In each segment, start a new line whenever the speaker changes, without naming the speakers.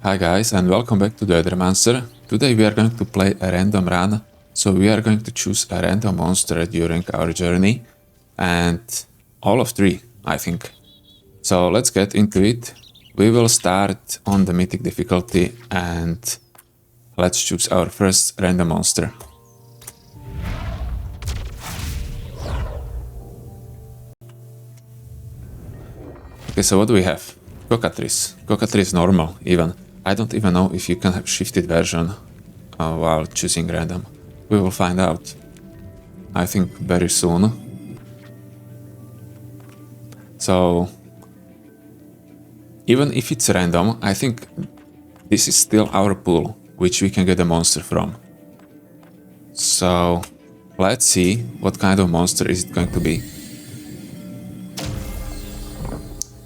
Hi guys and welcome back to the Aethermancer. Today we are going to play a random run, so we are going to choose a random monster during our journey, and all of three, I think. So let's get into it. We will start on the Mythic difficulty and let's choose our first random monster. Okay, so what do we have? Cockatrice. Cockatrice normal, even. I don't even know if you can have shifted version while choosing random. We will find out. I think very soon. So, even if it's random, I think this is still our pool, which we can get a monster from. So, let's see what kind of monster is it going to be.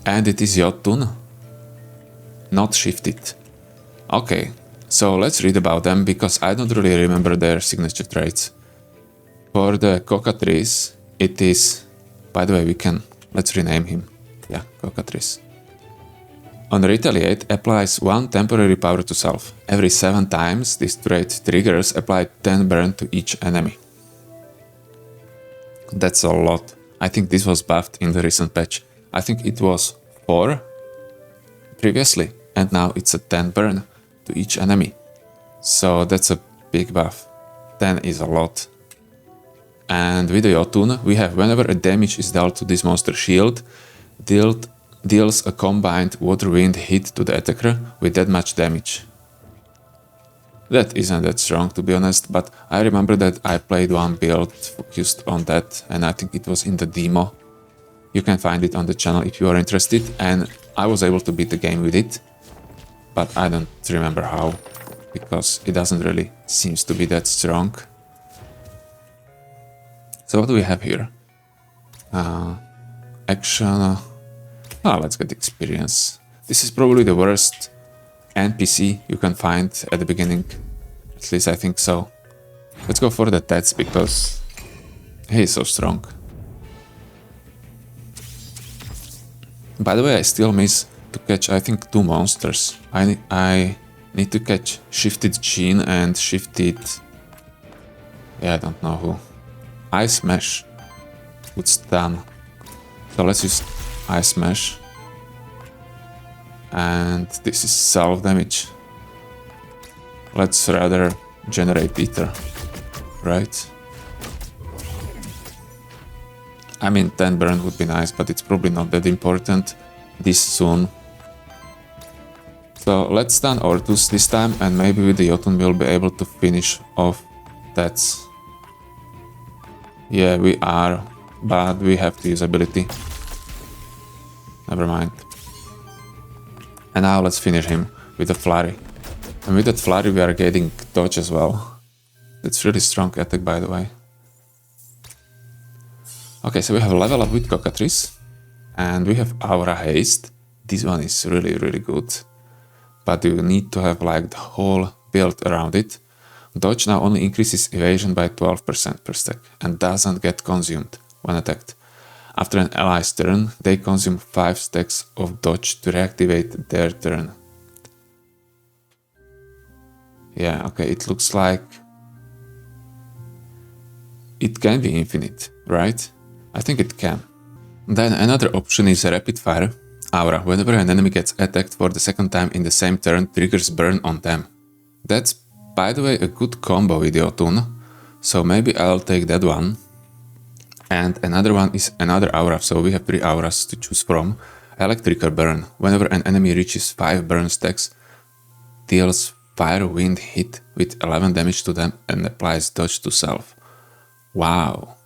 And it is Jotunn. Not shifted. Okay, so let's read about them because I don't really remember their signature traits. For the Cockatrice, it is... By the way, let's rename him. Yeah, Cockatrice. On Retaliate, applies 1 temporary power to self. Every 7 times this trait triggers, apply 10 burn to each enemy. That's a lot. I think this was buffed in the recent patch. I think it was 4 previously, and now it's a 10 burn to each enemy. So that's a big buff. 10 is a lot. And with the Jotunn, we have whenever a damage is dealt to this monster shield, deals a combined water-wind hit to the attacker with that much damage. That isn't that strong, to be honest, but I remember that I played one build focused on that, and I think it was in the demo. You can find it on the channel if you are interested, and I was able to beat the game with it, but I don't remember how, because it doesn't really seems to be that strong. So what do we have here? Action... let's get experience. This is probably the worst NPC you can find at the beginning. At least I think so. Let's go for the Tats because he is so strong. By the way, I still miss to catch, I think, 2 monsters. I need to catch Shifted Gene and Shifted... Yeah, I don't know who. Ice Smash would stun. So let's use Ice Smash. And this is self-damage. Let's rather generate Aether, right? I mean, 10 burn would be nice, but it's probably not that important this soon. So let's stun Ortus this time, and maybe with the Jotunn we'll be able to finish off that. Yeah, we are, but we have to use ability. Never mind. And now let's finish him with a flurry. And with that flurry we are getting dodge as well. That's really strong attack, by the way. Okay, so we have a level up with Cockatrice. And we have Aura Haste. This one is really, really good. But you need to have like the whole build around it. Dodge now only increases evasion by 12% per stack and doesn't get consumed when attacked. After an ally's turn, they consume 5 stacks of dodge to reactivate their turn. Yeah, okay, it looks like it can be infinite, right? I think it can. Then another option is a rapid fire. Aura, whenever an enemy gets attacked for the 2nd time in the same turn, triggers burn on them. That's, by the way, a good combo with Jotunn, so maybe I'll take that one. And another one is another aura, so we have 3 auras to choose from. Electrical burn, whenever an enemy reaches 5 burn stacks, deals fire wind hit with 11 damage to them and applies dodge to self. Wow.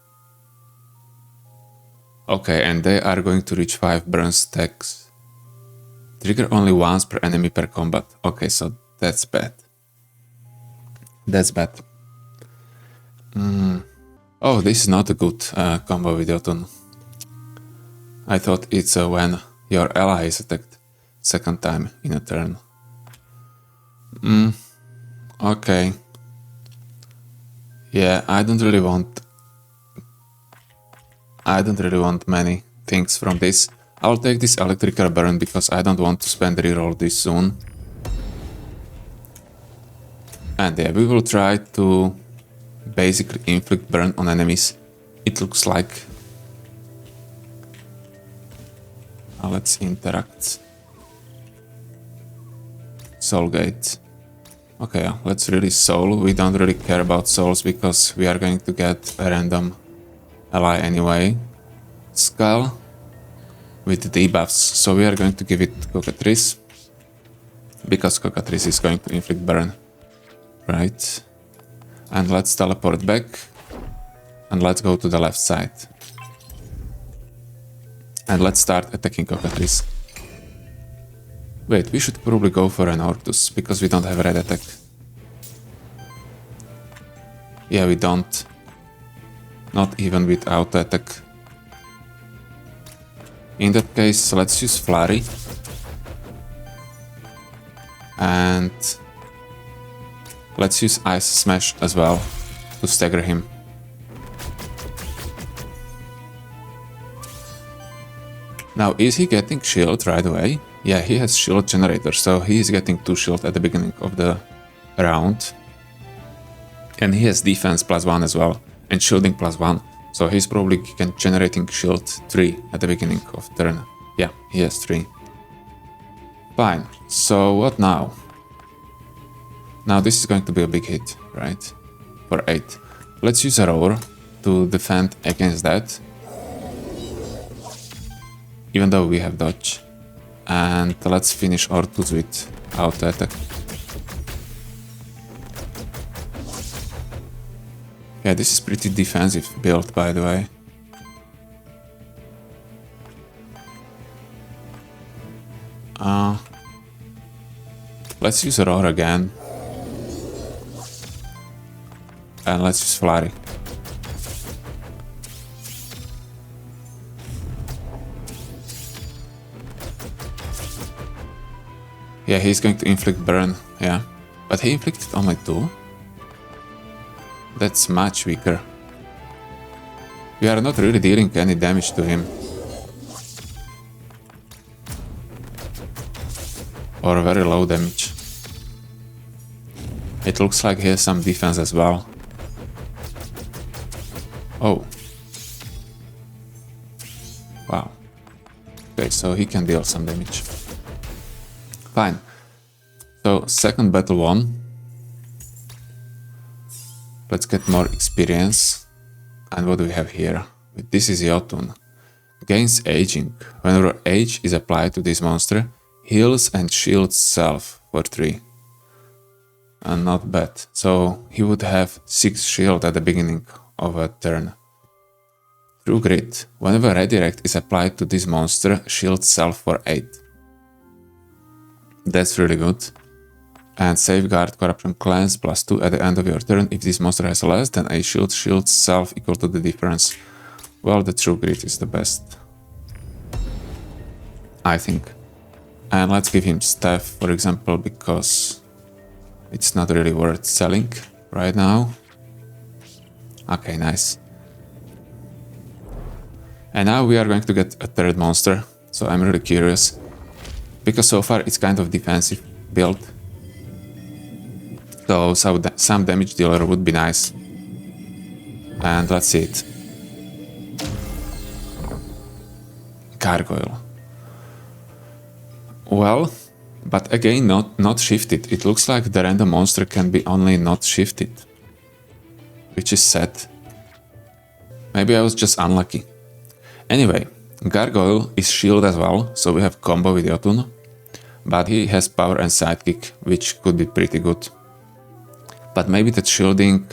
Okay, and they are going to reach 5 burn stacks. Trigger only once per enemy per combat. Okay, so that's bad. That's bad. Oh, this is not a good combo with Jotunn. I thought it's when your ally is attacked 2nd time in a turn. Okay. Yeah, I don't really want many things from this. I'll take this electrical burn because I don't want to spend reroll this soon. And yeah, we will try to basically inflict burn on enemies. It looks like. Now let's interact. Soul Gate. Okay, let's release Soul. We don't really care about souls because we are going to get a random ally anyway. Skull with debuffs, so we are going to give it Cockatrice because Cockatrice is going to inflict burn. Right. And let's teleport back and let's go to the left side. And let's start attacking Cockatrice. Wait, we should probably go for an Orctus, because we don't have red attack. Yeah, we don't. Not even with auto attack. In that case, let's use Flurry. And let's use Ice Smash as well to stagger him. Now, is he getting shield right away? Yeah, he has shield generator, so he is getting 2 shield at the beginning of the round. And he has defense +1 as well, and shielding +1. So he's probably generating shield 3 at the beginning of turn. Yeah, he has 3. Fine, so what now? Now this is going to be a big hit, right? For 8. Let's use a roar to defend against that. Even though we have dodge. And let's finish Orctus with auto attack. Yeah, this is pretty defensive build, by the way. Let's use a roar again. And let's use Flurry. Yeah, he's going to inflict burn, yeah. But he inflicted only 2? That's much weaker. We are not really dealing any damage to him. Or very low damage. It looks like he has some defense as well. Oh. Wow. Okay, so he can deal some damage. Fine. So, second battle won. Let's get more experience. And what do we have here? This is Jotunn. Gains aging. Whenever age is applied to this monster, heals and shields self for 3. And not bad. So, he would have 6 shield at the beginning of a turn. True Grit. Whenever redirect is applied to this monster, shields self for 8. That's really good. And Safeguard Corruption Cleanse +2 at the end of your turn. If this monster has less than a shield, shields self equal to the difference. Well, the True Grit is the best. I think. And let's give him Staff, for example, because it's not really worth selling right now. Okay, nice. And now we are going to get a third monster, so I'm really curious. Because so far it's kind of defensive build. So some damage dealer would be nice. And let's see it. Gargoyle. Well, but again not shifted. It looks like the random monster can be only not shifted. Which is sad. Maybe I was just unlucky. Anyway, Gargoyle is shield as well, so we have combo with Jotunn. But he has power and sidekick, which could be pretty good. But maybe that shielding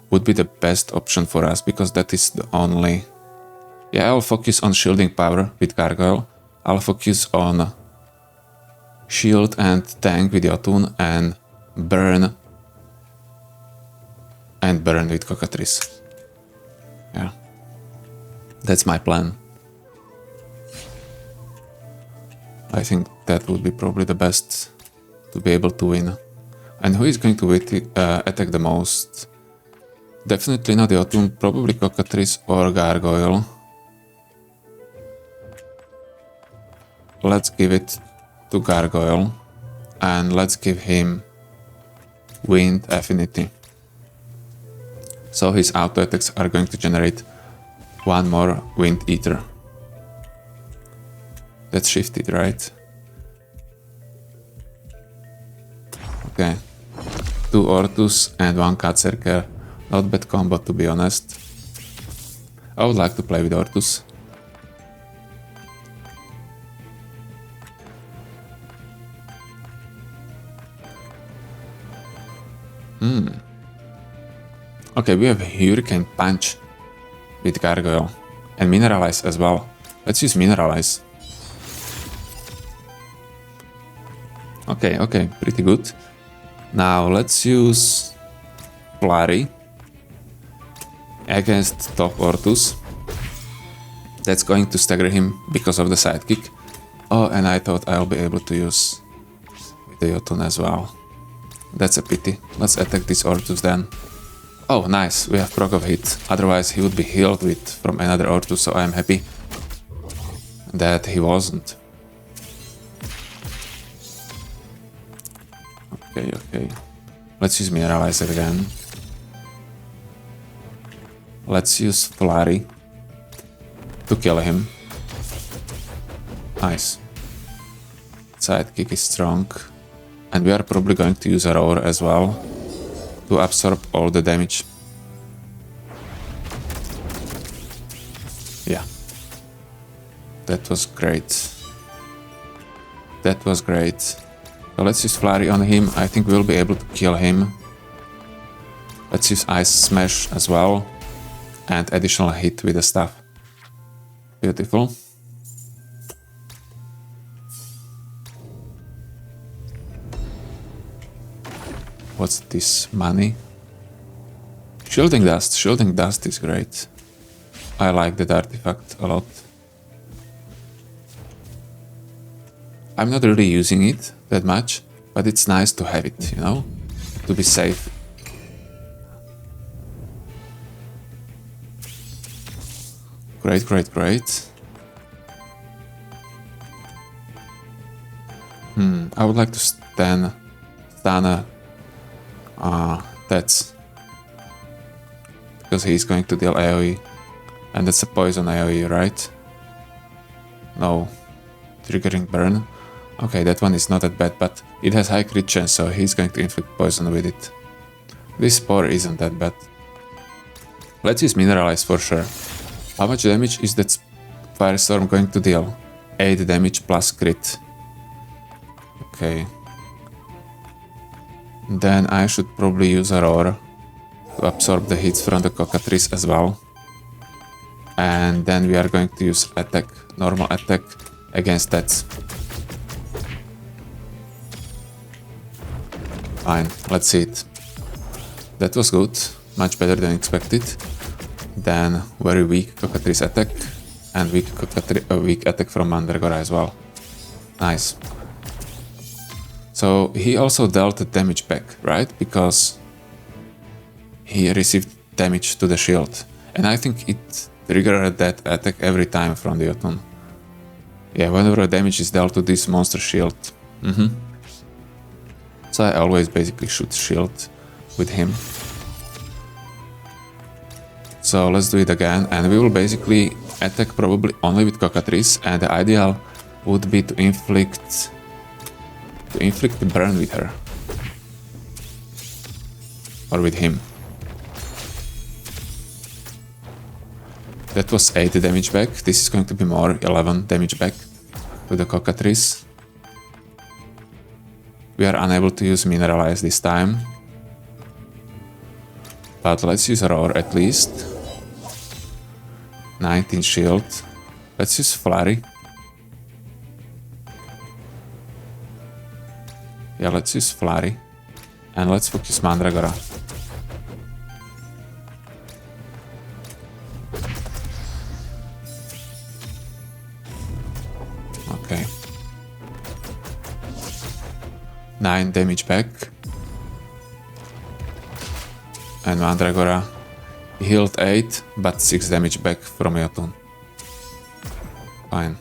would be the best option for us, because that is the only... Yeah, I'll focus on shielding power with Gargoyle. I'll focus on shield and tank with Jotunn and burn with Cockatrice. Yeah. That's my plan. I think that would be probably the best to be able to win. And who is going to attack the most? Definitely not Jotunn, probably Cockatrice or Gargoyle. Let's give it to Gargoyle. And let's give him wind affinity. So his auto attacks are going to generate one more wind ether. That's shifted, right? Okay. 2 Ortus and 1 Catserker. Not bad combo, to be honest. I would like to play with Ortus. Okay, we have Hurricane Punch with Gargoyle. And Mineralize as well. Let's use Mineralize. Okay, pretty good. Now let's use Flurry against top Ortus. That's going to stagger him because of the Sidekick. Oh, and I thought I'll be able to use the Jotunn as well. That's a pity. Let's attack this Ortus then. Oh, nice, we have proc of hit. Otherwise he would be healed with from another Ortus, so I am happy that he wasn't. Okay. Let's use Mineralizer again. Let's use Flurry to kill him. Nice. Sidekick is strong. And we are probably going to use a Roar as well to absorb all the damage. Yeah. That was great. That was great. So let's use Flurry on him. I think we'll be able to kill him. Let's use Ice Smash as well. And additional hit with the staff. Beautiful. What's this? Money? Shielding Dust. Shielding Dust is great. I like that artifact a lot. I'm not really using it that much, but it's nice to have it, you know? To be safe. Great. I would like to stun that's because he's going to deal AoE, and that's a poison AoE, right? No, triggering burn. Okay, that one is not that bad, but it has high crit chance, so he's going to inflict poison with it. This spore isn't that bad. Let's use Mineralize for sure. How much damage is that Firestorm going to deal? 8 damage plus crit. Okay. Then I should probably use a Roar to absorb the hits from the Cockatrice as well. And then we are going to use attack, normal attack against that. Fine, let's see it. That was good, much better than expected. Then very weak Cockatrice attack and weak attack from Mandragora as well. Nice. So he also dealt the damage back, right? Because he received damage to the shield. And I think it triggered that attack every time from the Jotunn. Yeah, whenever damage is dealt to this monster shield. So I always basically shoot shield with him. So let's do it again, and we will basically attack probably only with Cockatrice, and the ideal would be to inflict the burn with her. Or with him. That was 8 damage back, this is going to be more, 11 damage back to the Cockatrice. We are unable to use Mineralize this time. But let's use a Roar at least. 19 shield. Let's use Flurry. Yeah, let's use Flurry. And let's focus Mandragora. Okay. 9 damage back. And Mandragora healed 8, but 6 damage back from Jotunn. Fine.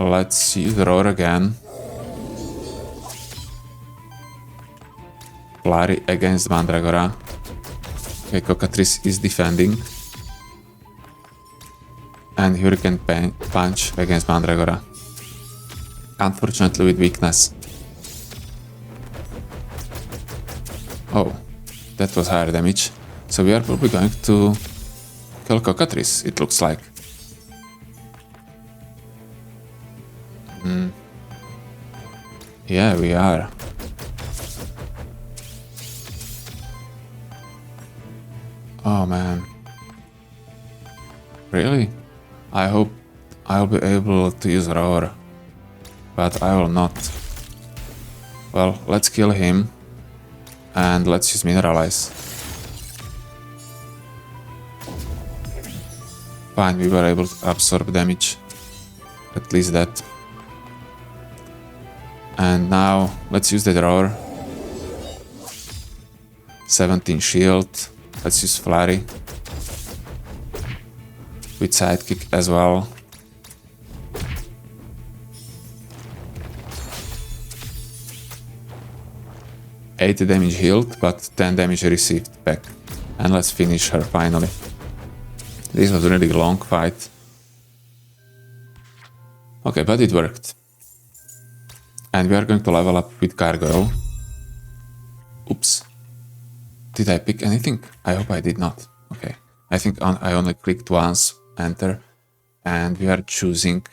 Let's use Roar again. Flurry against Mandragora. Okay, Cockatrice is defending. And Hurricane Punch against Mandragora. Unfortunately with weakness. Oh, that was higher damage. So we are probably going to kill Cockatrice, it looks like. Yeah, we are. Oh man. Really? I hope I'll be able to use Roar. But I will not. Well, let's kill him. And let's use Mineralize. Fine, we were able to absorb damage. At least that. And now, let's use the Roar. 17 shield. Let's use Flurry. With Sidekick as well. $80 damage healed, but 10 damage received back. And let's finish her finally. This was a really long fight. Okay, but it worked. And we are going to level up with Gargoyle. Oops. Did I pick anything? I hope I did not. Okay. I think I only clicked once, enter, and we are choosing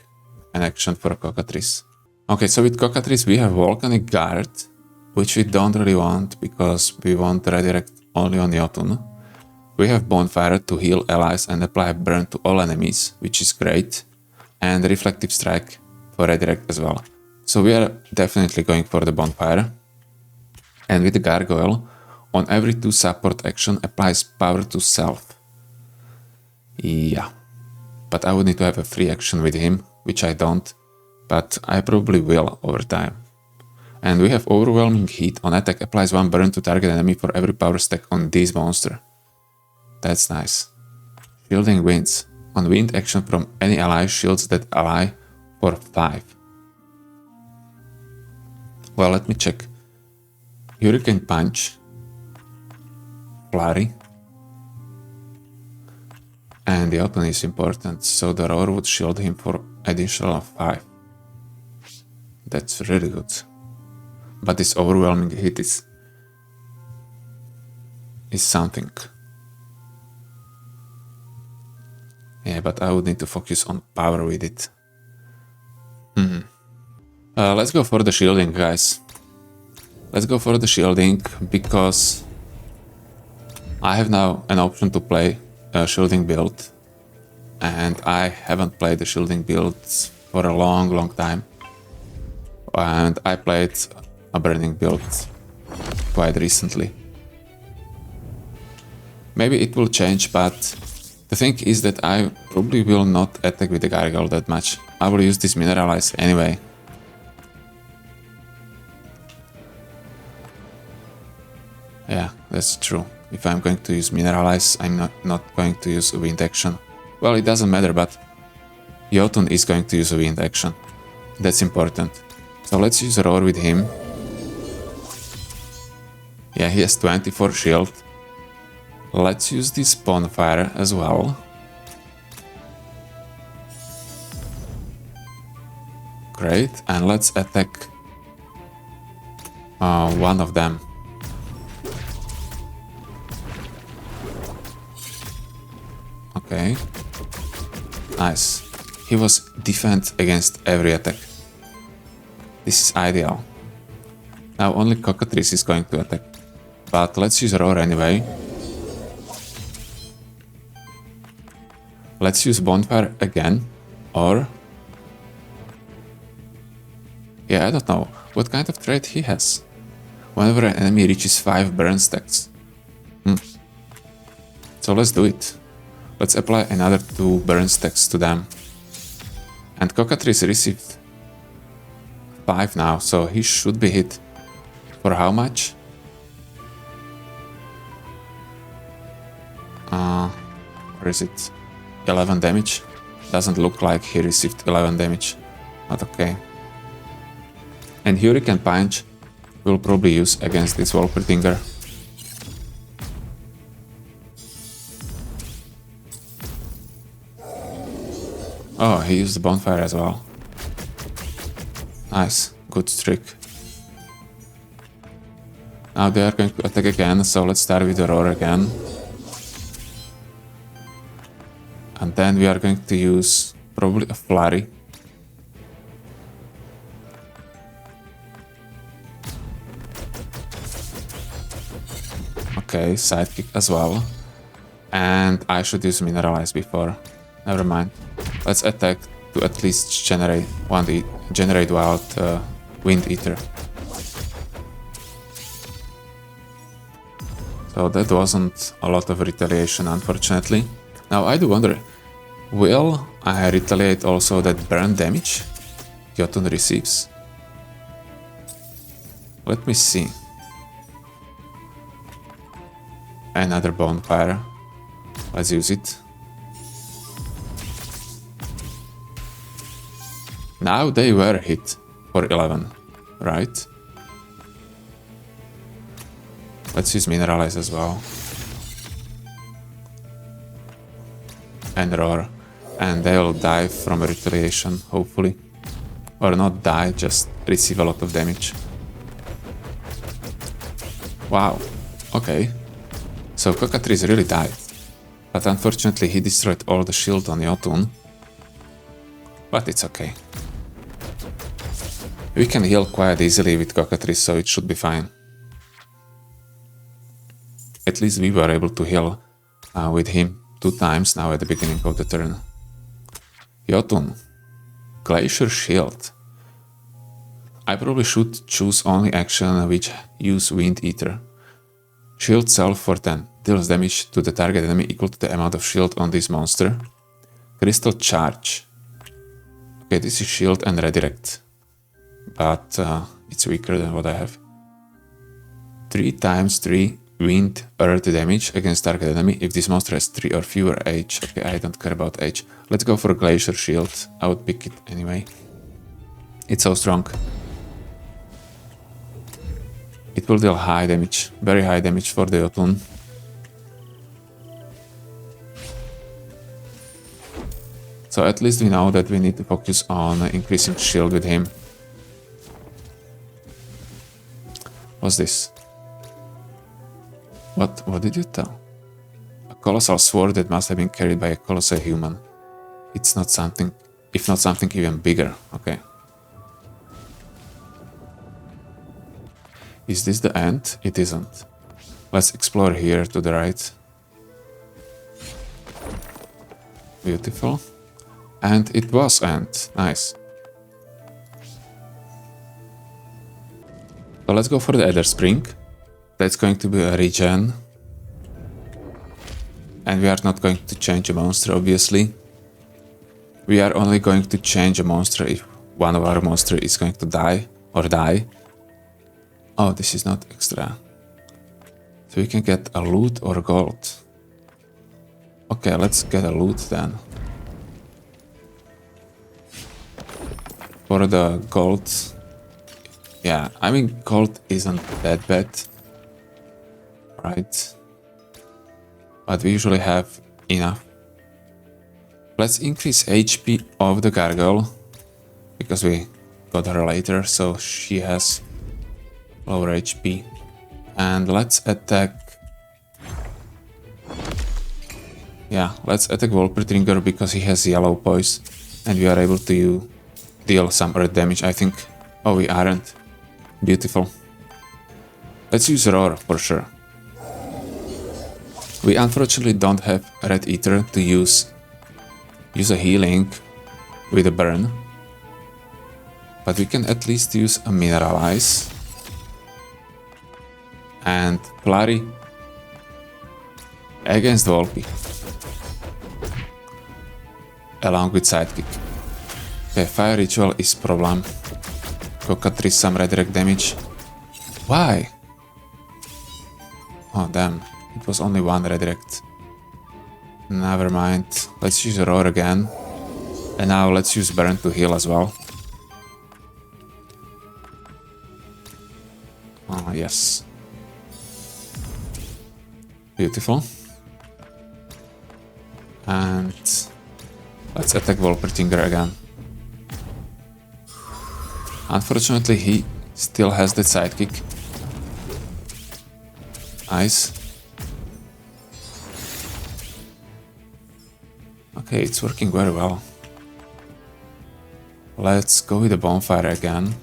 an action for Cockatrice. Okay, so with Cockatrice we have Volcanic Guard, which we don't really want because we want redirect only on Jotunn. We have Bonfire to heal allies and apply burn to all enemies, which is great, and Reflective Strike for redirect as well. So we are definitely going for the Bonfire. And with the Gargoyle, on every 2 support action applies power to self. Yeah, but I would need to have a free action with him, which I don't, but I probably will over time. And we have Overwhelming Heat. On attack applies 1 burn to target enemy for every power stack on this monster. That's nice. Shielding Winds. On wind action from any ally shields that ally for 5. Well, let me check. Hurricane Punch. Flurry. And the Jotunn is important, so the Roar would shield him for additional 5. That's really good. But this Overwhelming Hit is something. Yeah, but I would need to focus on power with it. Let's go for the shielding, guys. Let's go for the shielding, because I have now an option to play a shielding build. And I haven't played the shielding build for a long time. And I played a burning build quite recently. Maybe it will change, but the thing is that I probably will not attack with the Gargoyle that much. I will use this Mineralize anyway. Yeah, that's true. If I'm going to use Mineralize, I'm not going to use a wind action. Well, it doesn't matter, but Jotunn is going to use a wind action. That's important. So let's use Roar with him. Yeah, he has 24 shield. Let's use this Bonfire as well. Great, and let's attack one of them. Okay. Nice. He was defend against every attack. This is ideal. Now only Cockatrice is going to attack. But let's use Roar anyway. Let's use Bonfire again. Or... yeah, I don't know. What kind of trait he has? Whenever an enemy reaches 5 burn stacks. So let's do it. Let's apply another 2 burn stacks to them. And Cockatrice received 5 now, so he should be hit. For how much? Where is it? 11 damage? Doesn't look like he received 11 damage. But okay. And Hurricane Punch will probably use against this Wolpertinger. Oh, he used the bonfire as well. Nice, good trick. Now they are going to attack again, so let's start with the roar again. And then we are going to use probably a flurry. Okay, sidekick as well. And I should use mineralize before. Never mind. Let's attack to at least generate wild wind ether. So that wasn't a lot of retaliation, unfortunately. Now I do wonder, will I retaliate also that burn damage Jotunn receives? Let me see. Another bonfire. Let's use it. Now they were hit for 11, right? Let's use mineralize as well. And roar. And they'll die from a retaliation, hopefully. Or not die, just receive a lot of damage. Wow. Okay. So Cockatrice really died. But unfortunately he destroyed all the shield on Jotunn. But it's okay. We can heal quite easily with Cockatrice, so it should be fine. At least we were able to heal with him 2 times now at the beginning of the turn. Jotunn. Glacier Shield. I probably should choose only action which use Wind Ether. Shield self for 10. Deals damage to the target enemy equal to the amount of shield on this monster. Crystal Charge. Okay, this is shield and redirect. But it's weaker than what I have. 3 times 3 wind earth damage against target enemy if this monster has 3 or fewer H. Okay, I don't care about H. Let's go for Glacier Shield. I would pick it anyway. It's so strong. It will deal high damage, very high damage for the Jotunn. So at least we know that we need to focus on increasing shield with him. What's this? What did you tell? A colossal sword that must have been carried by a colossal human. It's not something, if not something even bigger. Okay. Is this the end? It isn't. Let's explore here to the right. Beautiful. And it was end. Nice. So let's go for the Aether Spring. That's going to be a regen. And we are not going to change a monster, obviously. We are only going to change a monster if one of our monster is going to die or die. Oh, this is not extra. So we can get a loot or gold. Okay, let's get a loot then. For the gold, yeah, I mean gold isn't that bad, right? But we usually have enough. Let's increase HP of the Gargoyle, because we got her later, so she has lower HP. And let's attack... Yeah, let's attack Wolpertinger because he has yellow poise, and we are able to deal some earth damage, I think. Oh, we aren't. Beautiful. Let's use Roar for sure. We unfortunately don't have Red Ether to use a healing with a burn. But we can at least use a Mineralize. And Flurry against Volpi. Along with Sidekick. Okay, Fire Ritual is problem. Cockatrice some redirect damage. Why? Oh damn, it was only one redirect. Never mind. Let's use Roar again. And now let's use Burn to heal as well. Ah, yes. Beautiful. And let's attack Wolpertinger again. Unfortunately, he still has the sidekick. Nice. Okay, it's working very well. Let's go with the bonfire again.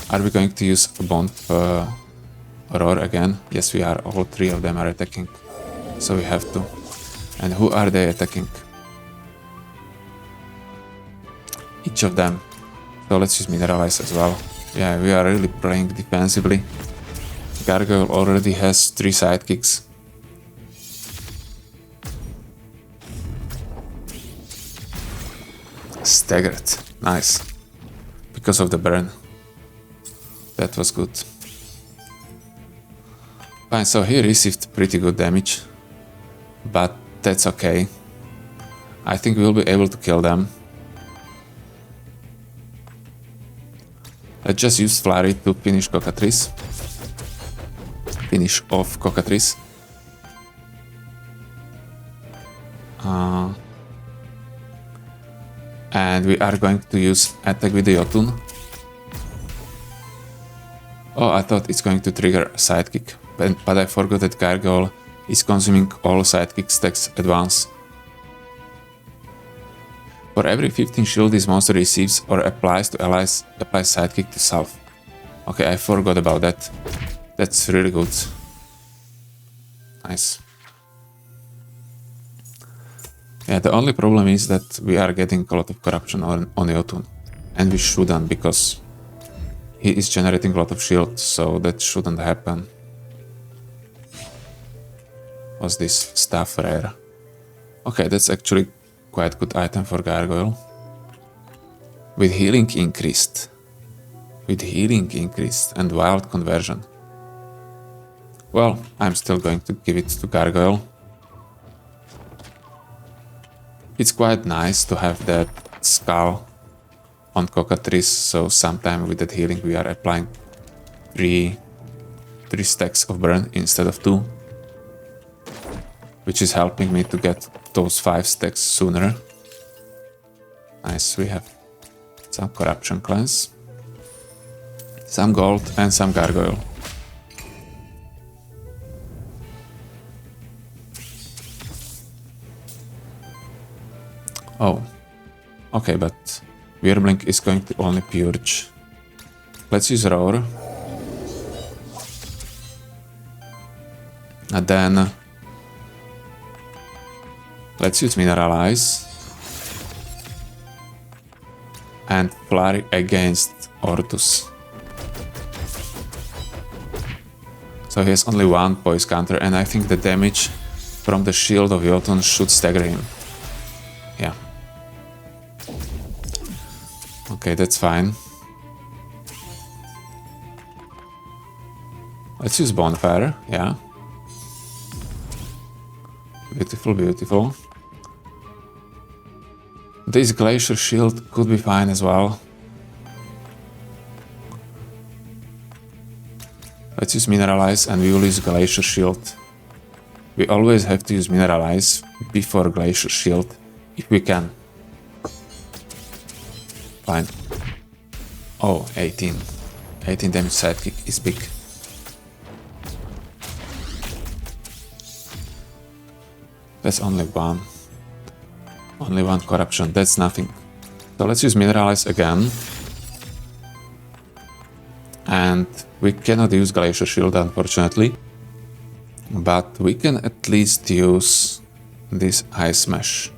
Are we going to use a roar again? Yes, we are. All three of them are attacking. So we have to. And who are they attacking? Each of them. So let's use mineralize as well. Yeah, we are really playing defensively. Gargoyle already has 3 sidekicks. Staggered. Nice. Because of the burn. That was good. Fine, so he received pretty good damage. But that's okay. I think we'll be able to kill them. Let's just use Flurry to finish Cockatrice. Finish off Cockatrice. And we are going to use attack with the Jotunn. Oh, I thought it's going to trigger sidekick, but I forgot that Gargoyle is consuming all sidekick stacks at once. For every 15 shield this monster receives or applies to allies, apply sidekick to self. Okay, I forgot about that. That's really good. Nice. Yeah, the only problem is that we are getting a lot of corruption on Jotunn. And we shouldn't, because he is generating a lot of shield, so that shouldn't happen. Was this staff rare? Okay, that's actually quite good item for Gargoyle. With healing increased. With healing increased and wild conversion. Well, I'm still going to give it to Gargoyle. It's quite nice to have that skull on Cockatrice, so sometime with that healing we are applying 3 stacks of burn instead of 2. Which is helping me to get those 5 stacks sooner. Nice, we have some corruption cleanse, some gold and some Gargoyle. Oh, okay, but Wyrmblink is going to only purge. Let's use Roar. And then let's use Mineralize. And Flurry against Ortus. So he has only 1 poise counter, and I think the damage from the shield of Jotunn should stagger him. Yeah. Okay, that's fine. Let's use Bonfire, yeah. Beautiful, beautiful. This Glacier Shield could be fine as well. Let's use Mineralize and we will use Glacier Shield. We always have to use Mineralize before Glacier Shield, if we can. Fine. Oh, 18. 18 damage sidekick is big. That's only 1. Only 1 corruption, that's nothing. So let's use Mineralize again. And we cannot use Glacier Shield, unfortunately. But we can at least use this Ice Smash.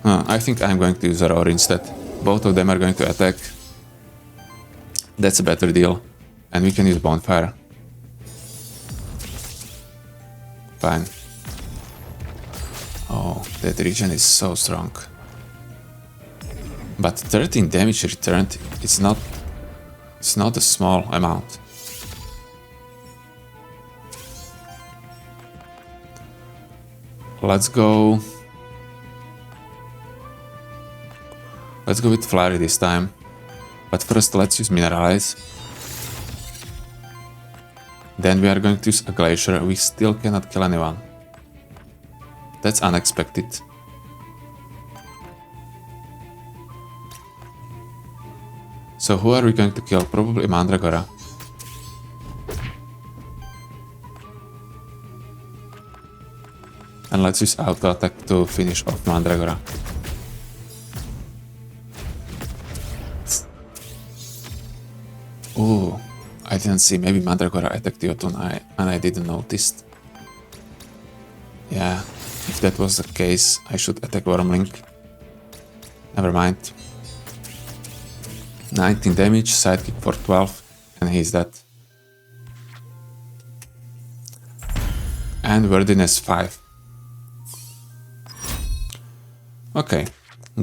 I think I'm going to use a Roar instead. Both of them are going to attack. That's a better deal. And we can use Bonfire. Fine. Oh, that region is so strong. But 13 damage returned, it's not a small amount. Let's go with Flurry this time. But first let's use Mineralize. Then we are going to use a Glacier. We still cannot kill anyone. That's unexpected. So who are we going to kill? Probably Mandragora. And let's use auto attack to finish off Mandragora. Oh, I didn't see. Maybe Mandragora attacked Jotunn and I didn't notice. Yeah, if that was the case, I should attack Wormling. Never mind. 19 damage, Sidekick for 12, and he's dead. And Worthiness 5. Okay,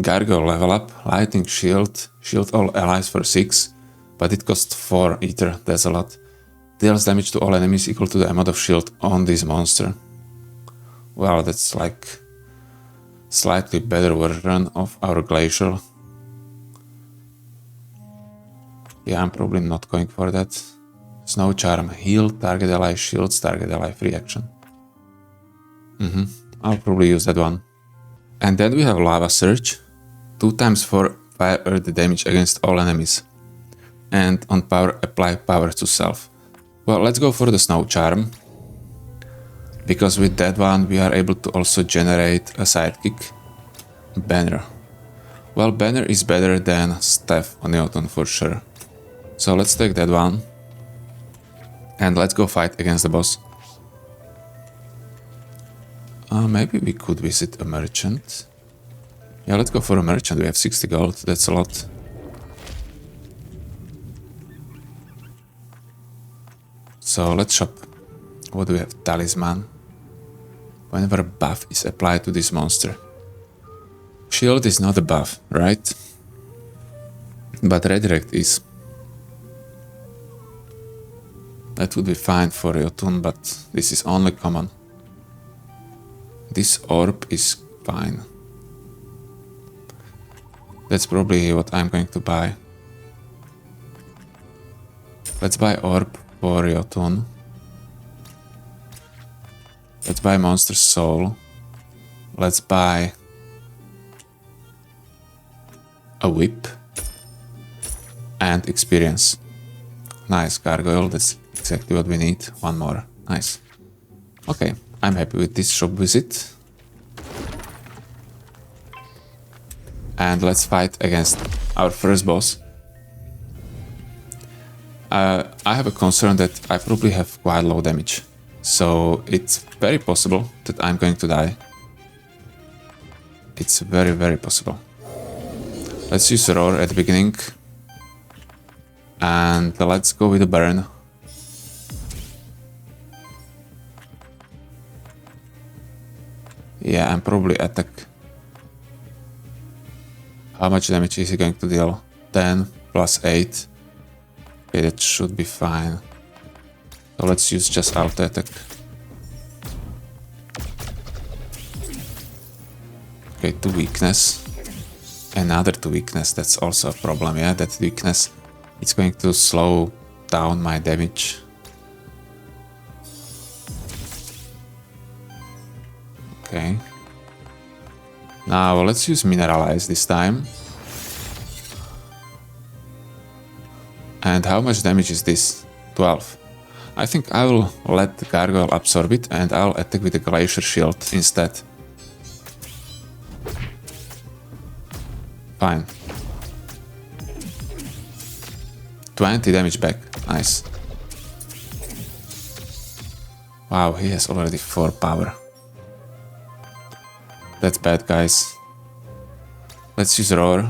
Gargoyle level up, Lightning Shield, shield all allies for 6, but it costs 4 Aether, that's a lot. Deals damage to all enemies equal to the amount of shield on this monster. Well, that's like slightly better version of our Glacial. Yeah, I'm probably not going for that. Snow Charm, heal target ally, shields target ally, free action. I'll probably use that one. And then we have Lava Surge, 2 times 4 fire earth damage against all enemies. And on power, apply power to self. Well, let's go for the Snow Charm. Because with that one, we are able to also generate a Sidekick. Banner. Well, Banner is better than Staff on Jotunn for sure. So let's take that one. And let's go fight against the boss. Maybe we could visit a merchant. Yeah, let's go for a merchant. We have 60 gold. That's a lot. So let's shop. What do we have? Talisman. Whenever a buff is applied to this monster. Shield is not a buff, right? But Redirect is. That would be fine for Jotunn, but this is only common. This orb is fine. That's probably what I'm going to buy. Let's buy orb for Jotunn. Let's buy Monster Soul. Let's buy a whip and experience. Nice, Gargoyle, that's exactly what we need. One more, nice. Okay, I'm happy with this shop visit. And let's fight against our first boss. I have a concern that I probably have quite low damage. So it's very possible that I'm going to die. It's very, very possible. Let's use Roar at the beginning. And let's go with a burn. Yeah, and probably attack. How much damage is he going to deal? 10 plus 8. Okay, that should be fine. So let's use just auto attack. Okay, 2 weakness. Another 2 weakness, that's also a problem, yeah, that weakness. It's going to slow down my damage. Okay. Now let's use Mineralize this time. And how much damage is this? 12. I think I will let the Gargoyle absorb it and I'll attack with the Glacier Shield instead. Fine. 20 damage back. Nice. Wow, he has already 4 power. That's bad, guys. Let's use Roar.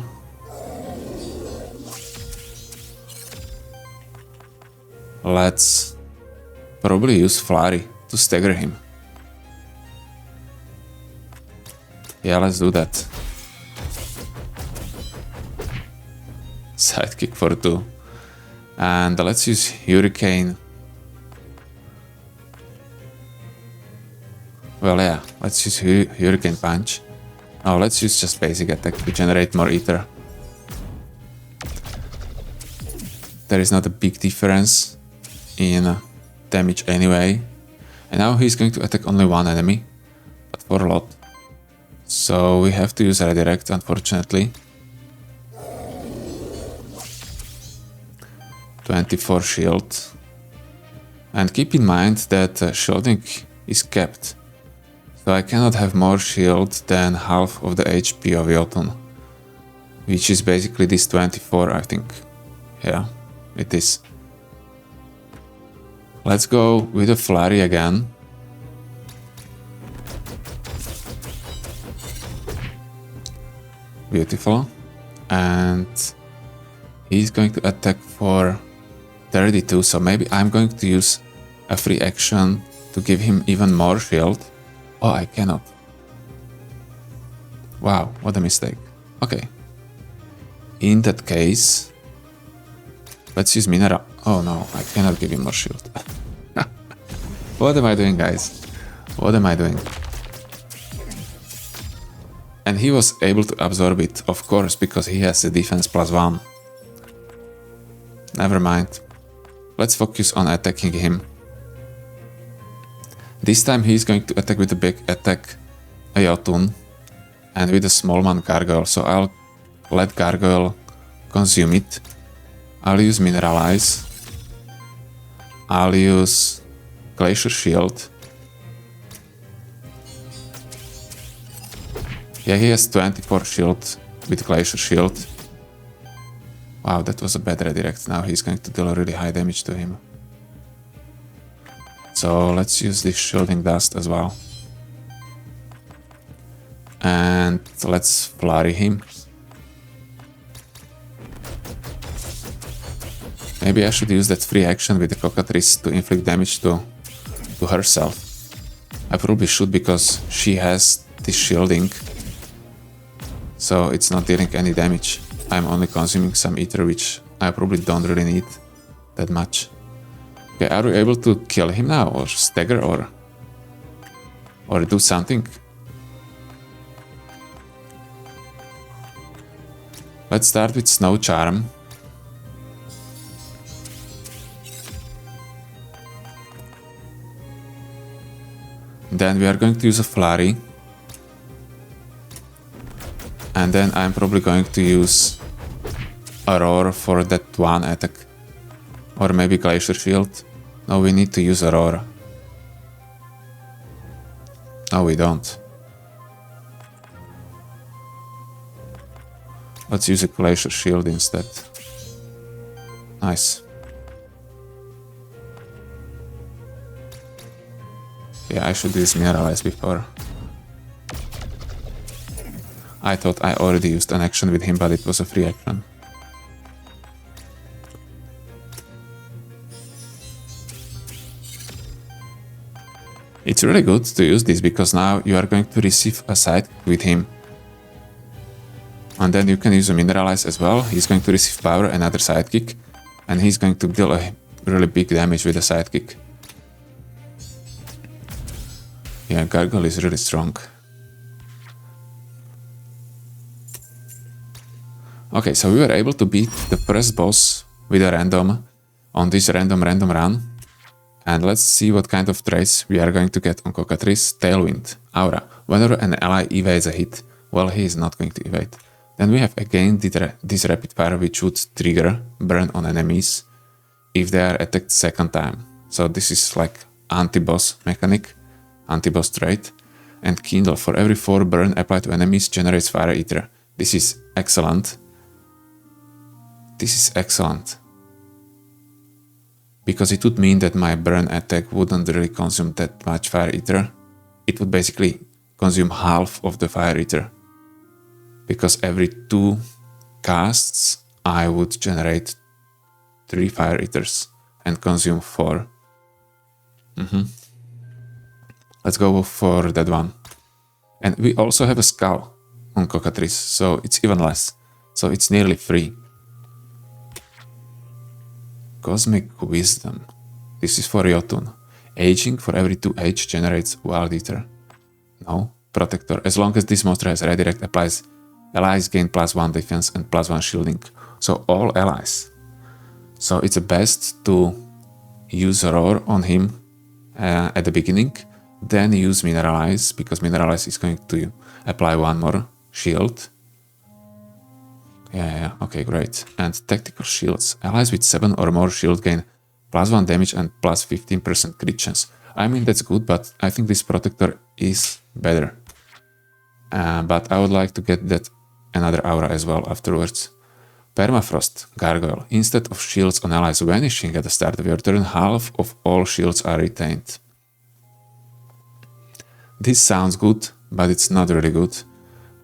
Let's probably use Flurry to stagger him. Yeah, let's do that. Sidekick for 2. And let's use Hurricane. Well, yeah, let's use Hurricane Punch. Oh, let's use just basic attack to generate more Aether. there is not a big difference in damage anyway. And now he's going to attack only one enemy, but for a lot. So we have to use redirect, unfortunately. 24 shield. And keep in mind that shielding is capped. So I cannot have more shield than half of the HP of Jotunn. Which is basically this 24, I think. Yeah, it is. Let's go with a flurry again. Beautiful. And he's going to attack for 32, so maybe I'm going to use a free action to give him even more shield. Oh, I cannot. Wow, what a mistake. Okay. In that case, let's use mineral. Oh no, I cannot give him more shield. What am I doing, guys? What am I doing? And he was able to absorb it, of course, because he has a defense +1. Never mind. Let's focus on attacking him. This time he's going to attack with a big attack, a Jotunn, and with a small one Gargoyle. So I'll let Gargoyle consume it. I'll use Mineralize. I'll use Glacier Shield. Yeah, he has 24 shield with Glacier Shield. Wow, that was a bad redirect. Now he's going to deal really high damage to him. So let's use this Shielding Dust as well. And let's flurry him. Maybe I should use that free action with the Cockatrice to inflict damage to herself. I probably should, because she has this shielding. So it's not dealing any damage. I'm only consuming some Aether, which I probably don't really need that much. Okay, are we able to kill him now, or stagger, or do something? Let's start with Snow Charm. Then we are going to use a flurry. And then I'm probably going to use Aurora for that one attack. Or maybe Glacier Shield. No, we need to use Aurora. No, we don't. Let's use a Glacier Shield instead. Nice. Yeah, I should use Mineralize before. I thought I already used an action with him, but it was a free action. It's really good to use this, because now you are going to receive a Sidekick with him. And then you can use a Mineralize as well. He's going to receive power, another Sidekick, and he's going to deal a really big damage with a Sidekick. Yeah, Gargoyle is really strong. Okay, so we were able to beat the first boss with a random on this random run. And let's see what kind of traits we are going to get on Cockatrice. Tailwind, Aura. Whenever an ally evades a hit, well, he is not going to evade. Then we have again this rapid fire, which would trigger burn on enemies if they are attacked second time. So this is like anti-boss mechanic, anti-boss trait. And Kindle, for every 4 burn applied to enemies, generates Fire Ether. This is excellent. This is excellent. Because it would mean that my burn attack wouldn't really consume that much Fire Ether. It would basically consume half of the Fire Ether. Because every 2 casts, I would generate 3 Fire Ethers and consume 4. Let's go for that one. And we also have a Skull on Cockatrice, so it's even less. So it's nearly free. Cosmic Wisdom. This is for Jotunn. Aging, for every 2 age generates Wild Ether. No. Protector. As long as this monster has redirect, allies gain +1 defense and +1 shielding. So all allies. So it's best to use Roar on him at the beginning, then use Mineralize, because Mineralize is going to apply one more shield. Yeah, okay, great. And Tactical Shields. Allies with 7 or more shield gain +1 damage and plus 15% crit chance. I mean, that's good, but I think this Protector is better. But I would like to get that another aura as well afterwards. Permafrost, Gargoyle. Instead of shields on allies vanishing at the start of your turn, half of all shields are retained. This sounds good, but it's not really good,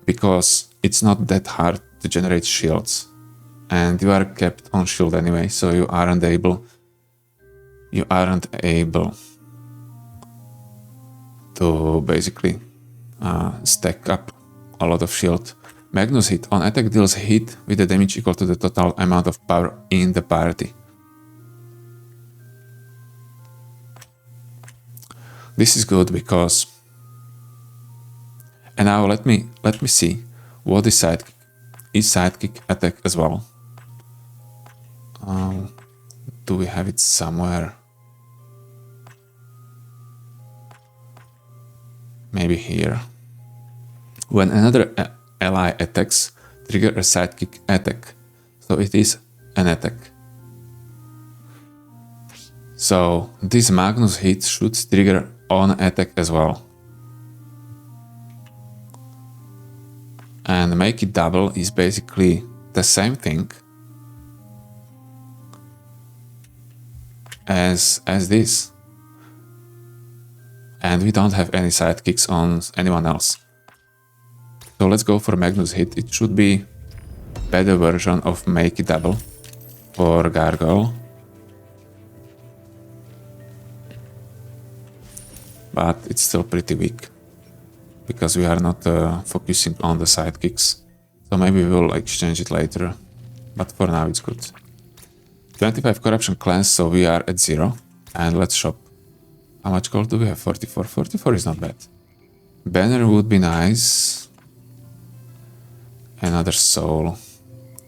because it's not that hard to generate shields. And you are kept on shield anyway, so you aren't able to basically stack up a lot of shield. Magnus Hit. On attack deals hit with a damage equal to the total amount of power in the party. This is good because... And now let me see what is Sidekick. Is Sidekick attack as well? Do we have it somewhere? Maybe here. When another ally attacks, trigger a Sidekick attack. So it is an attack. So this Magnus Hit should trigger on attack as well. And make it double is basically the same thing as this. And we don't have any sidekicks on anyone else. So let's go for Magnus Hit. It should be a better version of Make It Double for Gargoyle. But it's still pretty weak, because we are not focusing on the sidekicks. So maybe we'll exchange it later. But for now it's good. 25 Corruption Cleanse, so we are at 0. And let's shop. How much gold do we have? 44. 44 is not bad. Banner would be nice. Another soul.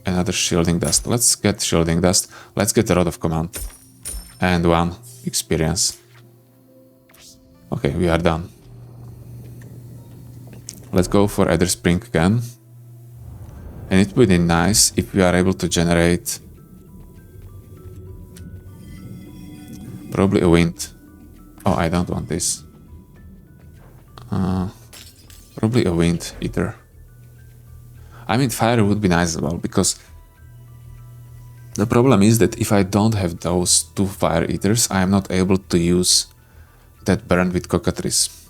Another shielding dust. Let's get shielding dust. Let's get a Rod of Command. And 1 experience. Okay, we are done. Let's go for Aether Spring again. And it would be nice if we are able to generate probably a wind. Oh, I don't want this. Probably a wind Ether. I mean, fire would be nice as well, because the problem is that if I don't have those 2 fire Ethers, I am not able to use that burn with Cockatrice.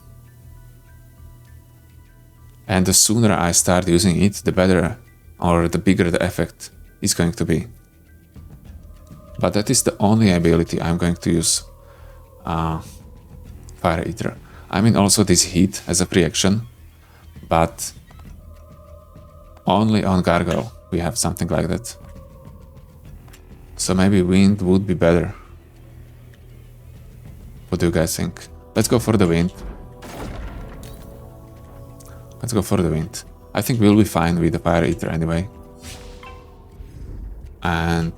And the sooner I start using it, the better or the bigger the effect is going to be. But that is the only ability I'm going to use Fire Eater. I mean, also this heat as a free action, but only on Gargoyle we have something like that. So maybe wind would be better. What do you guys think? Let's go for the wind. Let's go for the wind. I think we'll be fine with the Fire Eater anyway. And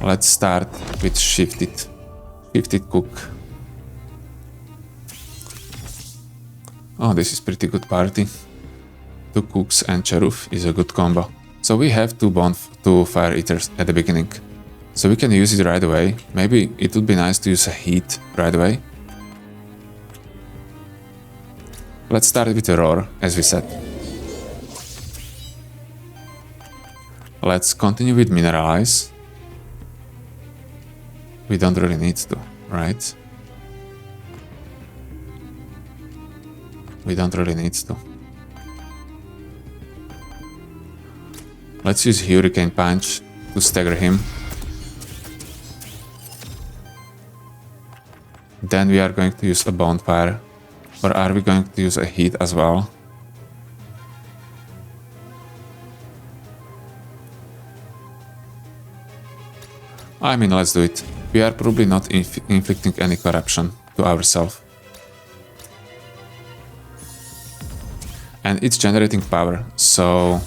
let's start with Shifted Cook. Oh, this is pretty good party. 2 cooks and Cheruf is a good combo. So we have 2 Fire Eaters at the beginning. So we can use it right away. Maybe it would be nice to use a heat right away. Let's start with a Roar, as we said. Let's continue with Mineralize. We don't really need to, right? We don't really need to. Let's use Hurricane Punch to stagger him. Then we are going to use a Bonfire. Or are we going to use a heat as well? I mean, let's do it. We are probably not inflicting any corruption to ourselves. And it's generating power, so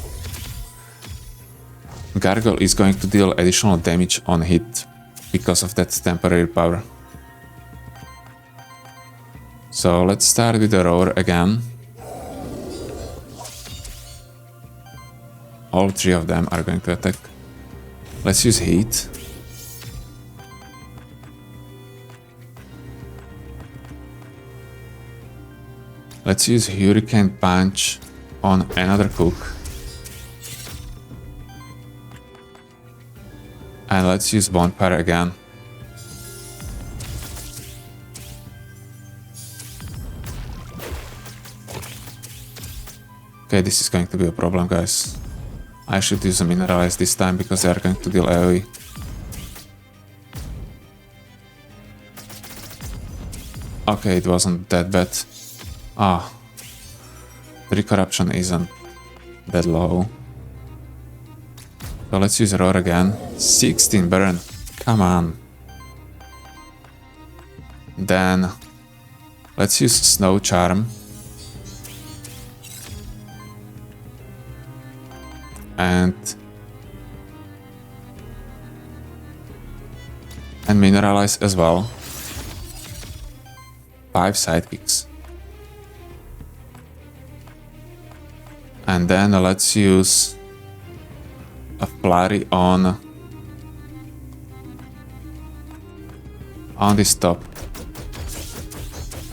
Gargoyle is going to deal additional damage on hit because of that temporary power. So let's start with the roar again. All three of them are going to attack. Let's use heat. Let's use Hurricane Punch on another cook. And let's use Bonfire again. Okay, this is going to be a problem, guys. I should use a Mineralize this time because they are going to deal AoE. Okay, it wasn't that bad. Ah, the corruption isn't that low. So let's use Roar again. 16 burn. Come on. Then let's use Snow Charm. And Mineralize as well. 5 sidekicks. And then let's use a flurry on this top.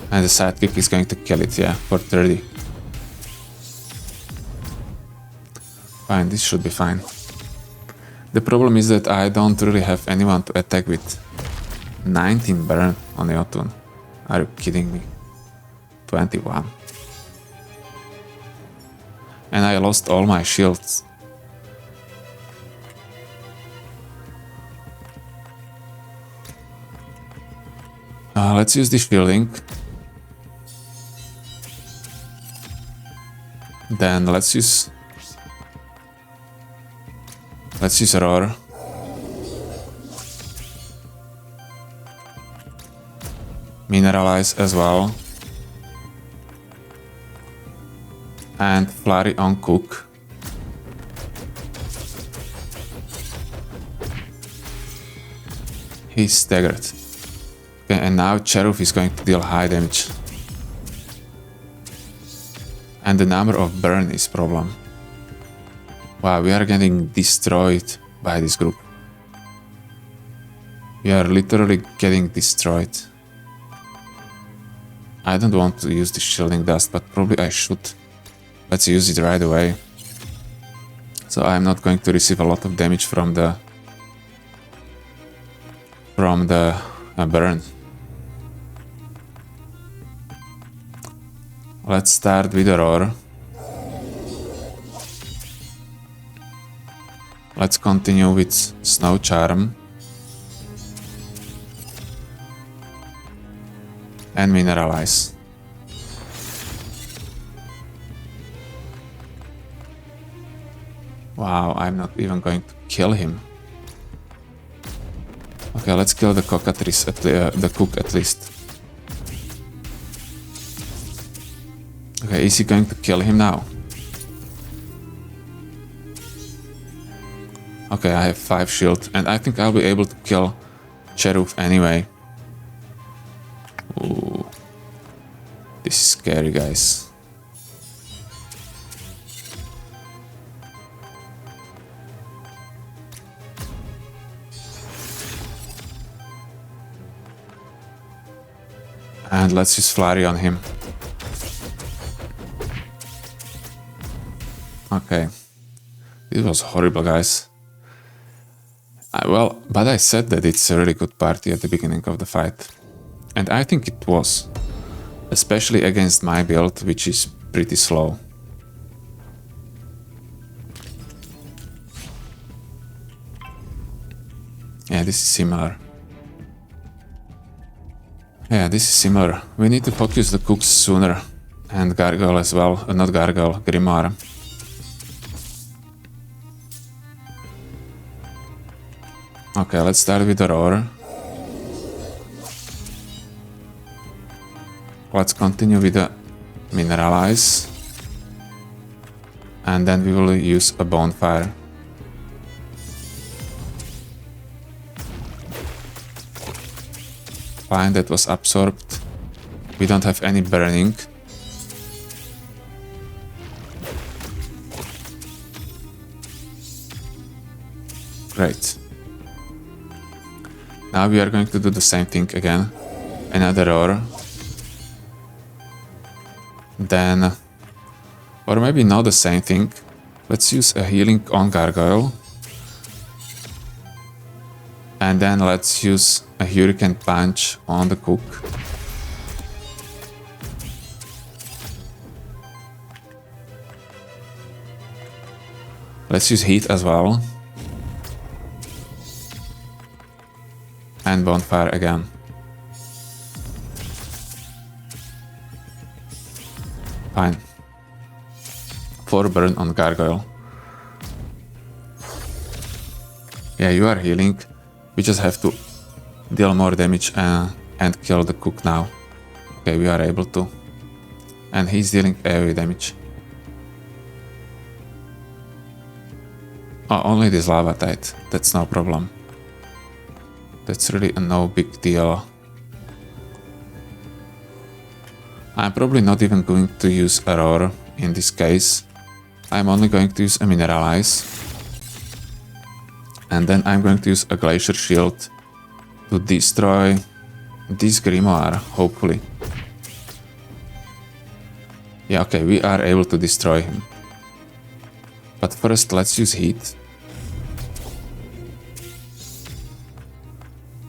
And the sidekick is going to kill it, yeah, for 30. Fine, this should be fine. The problem is that I don't really have anyone to attack with. 19 burn on Jotunn. Are you kidding me? 21. And I lost all my shields. Let's use the shielding. Then let's use Roar. Mineralize as well. And flurry on cook. He's staggered. Okay, and now Cherub is going to deal high damage. And the number of burn is problem. Wow, we are getting destroyed by this group. We are literally getting destroyed. I don't want to use the shielding dust, but probably I should. Let's use it right away. So I'm not going to receive a lot of damage from the burn. Let's start with the Roar. Let's continue with Snow Charm. And Mineralize. Wow, I'm not even going to kill him. Okay, let's kill the Cockatrice, the cook at least. Okay, is he going to kill him now? Okay, I have 5 shield, and I think I'll be able to kill Cherub anyway. Ooh. This is scary, guys. And let's use flurry on him. Okay. This was horrible, guys. Well, but I said that it's a really good party at the beginning of the fight. And I think it was. Especially against my build, which is pretty slow. Yeah, this is similar. Yeah, this is similar. We need to focus the cooks sooner. And Gargoyle as well. Not Gargoyle, Grimoire. Okay, let's start with the Roar. Let's continue with the Mineralize. And then we will use a Bonfire. Fine, that was absorbed. We don't have any burning. Great. Now we are going to do the same thing again. Another roar. Then, or maybe not the same thing. Let's use a healing on Gargoyle. And then let's use a Hurricane Punch on the Cook. Let's use Heat as well. And Bonfire again. Fine. 4 burn on Gargoyle. Yeah, you are healing. We just have to deal more damage and kill the Cook now. Okay, we are able to. And he's dealing AoE damage. Oh, only this lava tide. That's no problem. That's really a no big deal. I'm probably not even going to use a roar in this case. I'm only going to use a mineralize. And then I'm going to use a glacier shield to destroy this grimoire, hopefully. Yeah, okay, we are able to destroy him. But first let's use heat.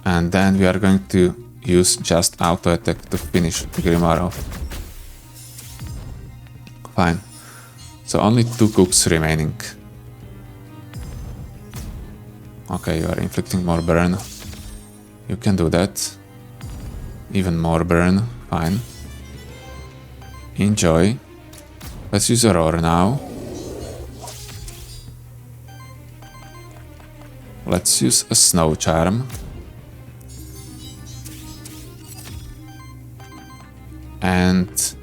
And then we are going to use just auto attack to finish the grimoire off. Fine. So only 2 cooks remaining. Okay, you are inflicting more burn. You can do that. Even more burn. Fine. Enjoy. Let's use a roar now. Let's use a snow charm. And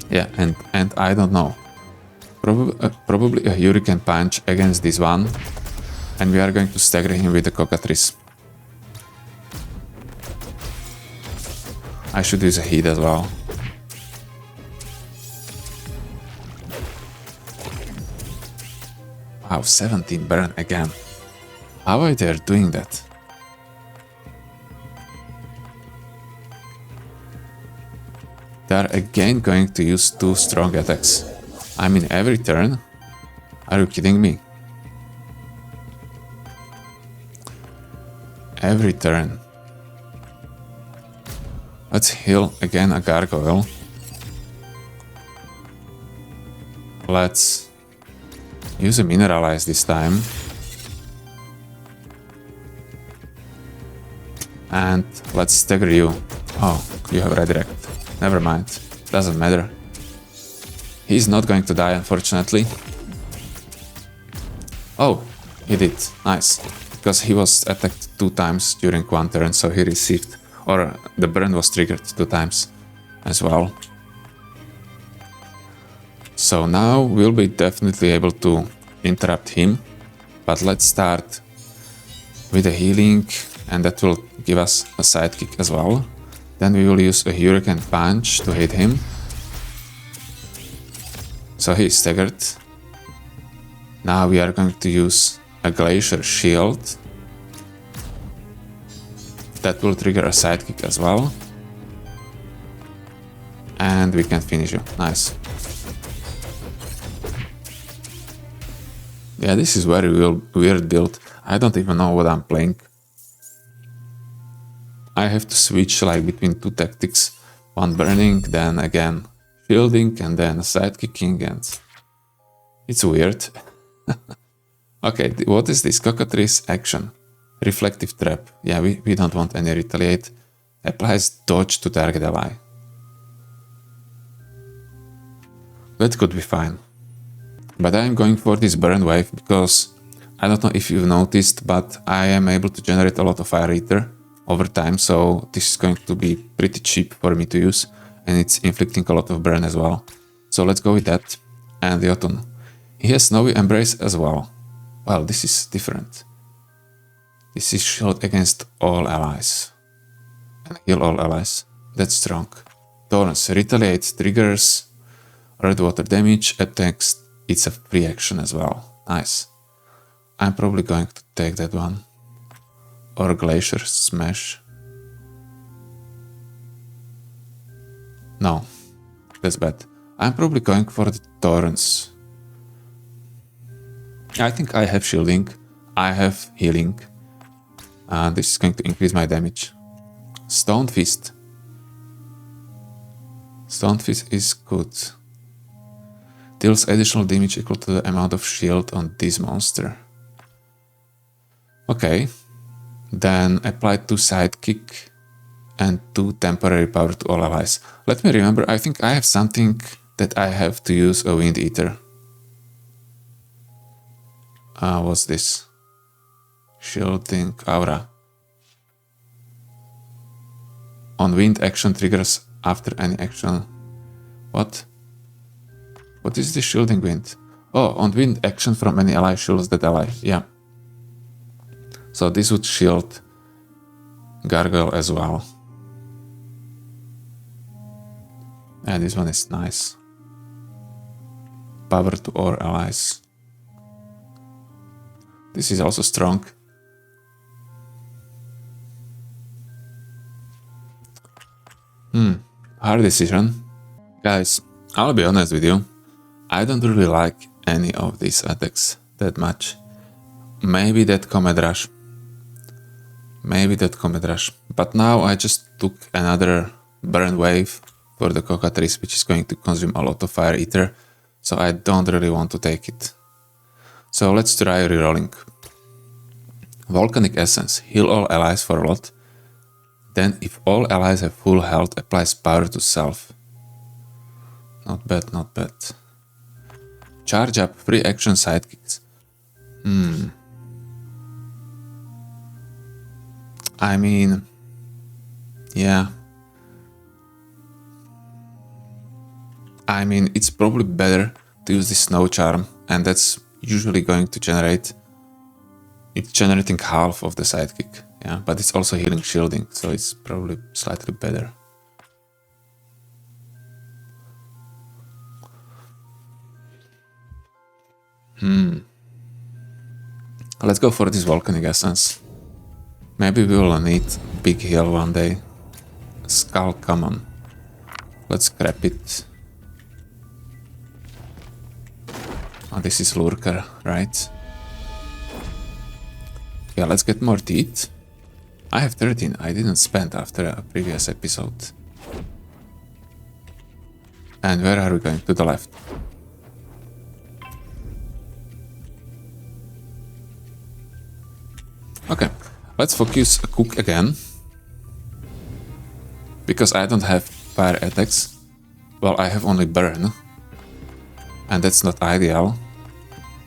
yeah, and I don't know. Probably a Hurricane Punch against this one. And we are going to stagger him with the Cockatrice. I should use a heat as well. Wow, 17 burn again. How are they doing that? They are again going to use 2 strong attacks. I mean, every turn? Are you kidding me? Every turn. Let's heal again a Gargoyle. Let's use a mineralize this time. And let's stagger you. Oh, you have redirect. Never mind. Doesn't matter. He's not going to die, unfortunately. Oh, he did. Nice. Because he was attacked 2 times during 1 turn, so he received... Or the burn was triggered 2 times as well. So now we'll be definitely able to interrupt him. But let's start with a healing, and that will give us a sidekick as well. Then we will use a Hurricane Punch to hit him. So he is staggered. Now we are going to use a Glacier Shield. That will trigger a sidekick as well. And we can finish you. Nice. Yeah, this is very weird build. I don't even know what I'm playing. I have to switch like between 2 tactics. One burning, then again shielding, and then sidekicking, and it's weird. Okay, what is this? Cockatrice action. Reflective trap. Yeah, we don't want any retaliate. Applies dodge to target ally. That could be fine. But I am going for this burn wave because I don't know if you've noticed, but I am able to generate a lot of fire ether over time, so this is going to be pretty cheap for me to use, and it's inflicting a lot of burn as well. So let's go with that. And Jotunn. He has Snowy Embrace as well. Well, this is different. This is shield against all allies. And heal all allies. That's strong. Torrents. Retaliate. Triggers. Red water damage. Attacks. It's a free action as well. Nice. I'm probably going to take that one. Or Glacier Smash. No. That's bad. I'm probably going for the Torrents. I think I have shielding. I have healing. This is going to increase my damage. Stone Fist. Stone Fist is good. Deals additional damage equal to the amount of shield on this monster. Okay. Then apply 2 Sidekick and 2 temporary power to all allies. Let me remember, I think I have something that I have to use a Wind Eater. What's this? Shielding Aura. On wind action triggers after any action. What? What is this shielding wind? Oh, on wind action from any ally shields that ally. Yeah. So this would shield Gargoyle as well. And this one is nice. Power to all allies. This is also strong. Hard decision. Guys, I'll be honest with you. I don't really like any of these attacks that much. Maybe that Comet Rush. But now I just took another burn wave for the Cockatrice, which is going to consume a lot of Fire Ether. So I don't really want to take it. So let's try rerolling. Volcanic Essence. Heal all allies for a lot. Then if all allies have full health, applies power to self. Not bad, not bad. Charge up, free action sidekicks. I mean, yeah. I mean, it's probably better to use the Snow Charm, and that's usually going to generate... It's generating half of the sidekick, yeah, but it's also healing shielding, so it's probably slightly better. Let's go for this Volcanic Essence. Maybe we will need big heal one day. Skull, come on. Let's scrap it. Oh, this is Lurker, right? Yeah, let's get more teeth. I have 13, I didn't spend after a previous episode. And where are we going? To the left. Okay, let's focus a cook again. Because I don't have fire attacks. Well, I have only burn. And that's not ideal.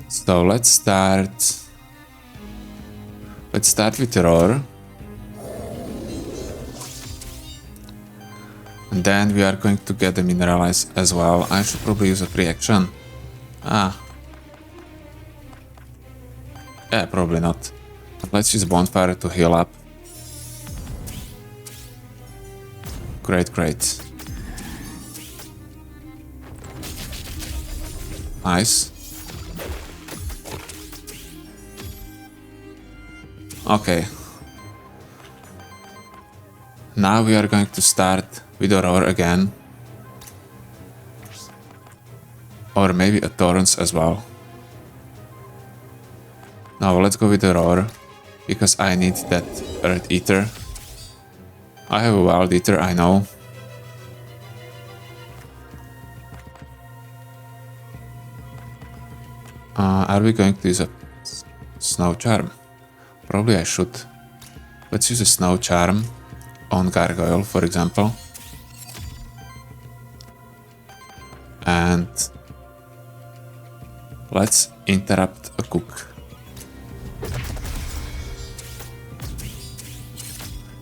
So let's start... Let's start with Roar. And then we are going to get the Mineralize as well. I should probably use a free action. Yeah, probably not. Let's use Bonfire to heal up. Great, great. Nice. Okay. Now we are going to start with a Roar again. Or maybe a Torrents as well. Now let's go with the Roar. Because I need that Earth Ether. I have a Wild Ether, I know. Are we going to use a Snow Charm? Probably I should. Let's use a Snow Charm on Gargoyle, for example. And let's interrupt a cook.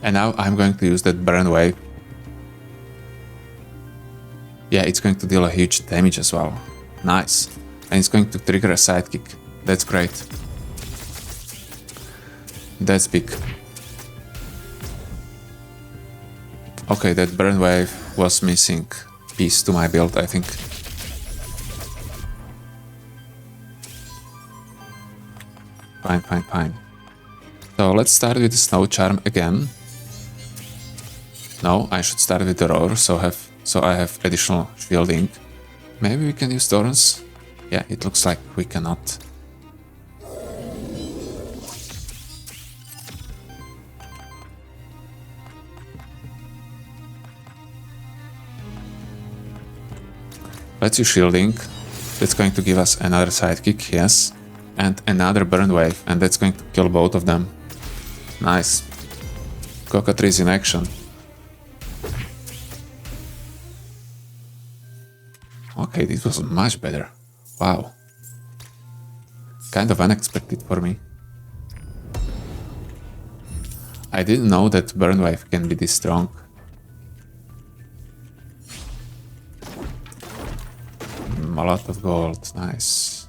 And now I'm going to use that Burn Wave. Yeah, it's going to deal a huge damage as well. Nice. And it's going to trigger a sidekick. That's great. That's big. Okay, that burn wave was missing piece to my build, I think. Fine, fine, fine. So let's start with the snow charm again. No, I should start with the roar, so I have additional shielding. Maybe we can use thorns? Yeah, it looks like we cannot. Let's use shielding. That's going to give us another sidekick, yes. And another burn wave, and that's going to kill both of them. Nice. Cockatrice in action. Okay, this was much better. Wow. Kind of unexpected for me. I didn't know that burn wave can be this strong. A lot of gold, nice.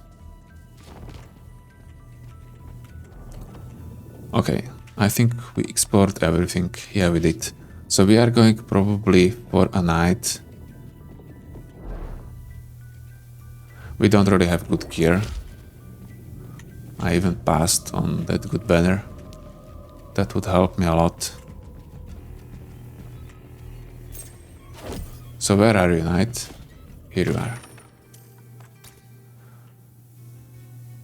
Okay, I think we explored everything. Yeah, we did. So we are going probably for a night. We don't really have good gear. I even passed on that good banner. That would help me a lot. So where are you, knight? Here you are.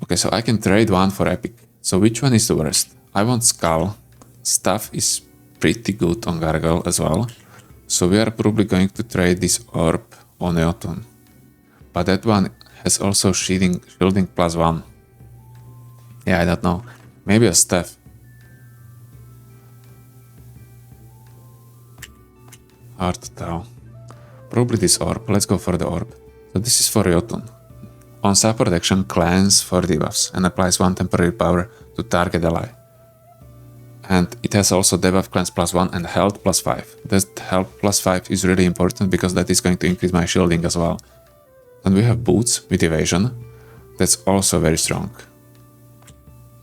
Okay, so I can trade one for epic. So which one is the worst? I want skull. Stuff is pretty good on Gargoyle as well. So we are probably going to trade this orb on Jotunn. But that one has also shielding +1. Yeah, I don't know. Maybe a staff. Hard to tell. Probably this orb. Let's go for the orb. So this is for Jotunn. On support action, cleanse for debuffs and applies 1 temporary power to target ally. And it has also debuff cleanse +1 and health +5. That health +5 is really important because that is going to increase my shielding as well. And we have boots with evasion. That's also very strong.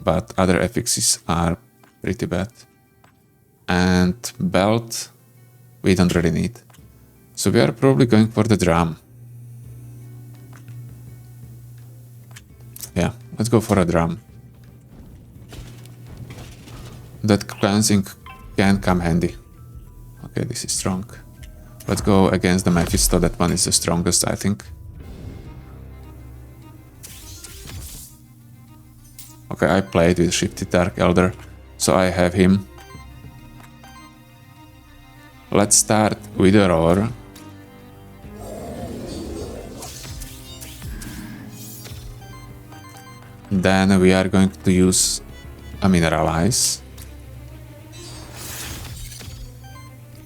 But other affixes are pretty bad. And belt we don't really need. So we are probably going for the drum. Yeah, let's go for a drum. That cleansing can come handy. Okay, this is strong. Let's go against the Mephisto. That one is the strongest, I think. Okay, I played with Shifted Dark Elder, so I have him. Let's start with a roar. Then we are going to use a mineralize.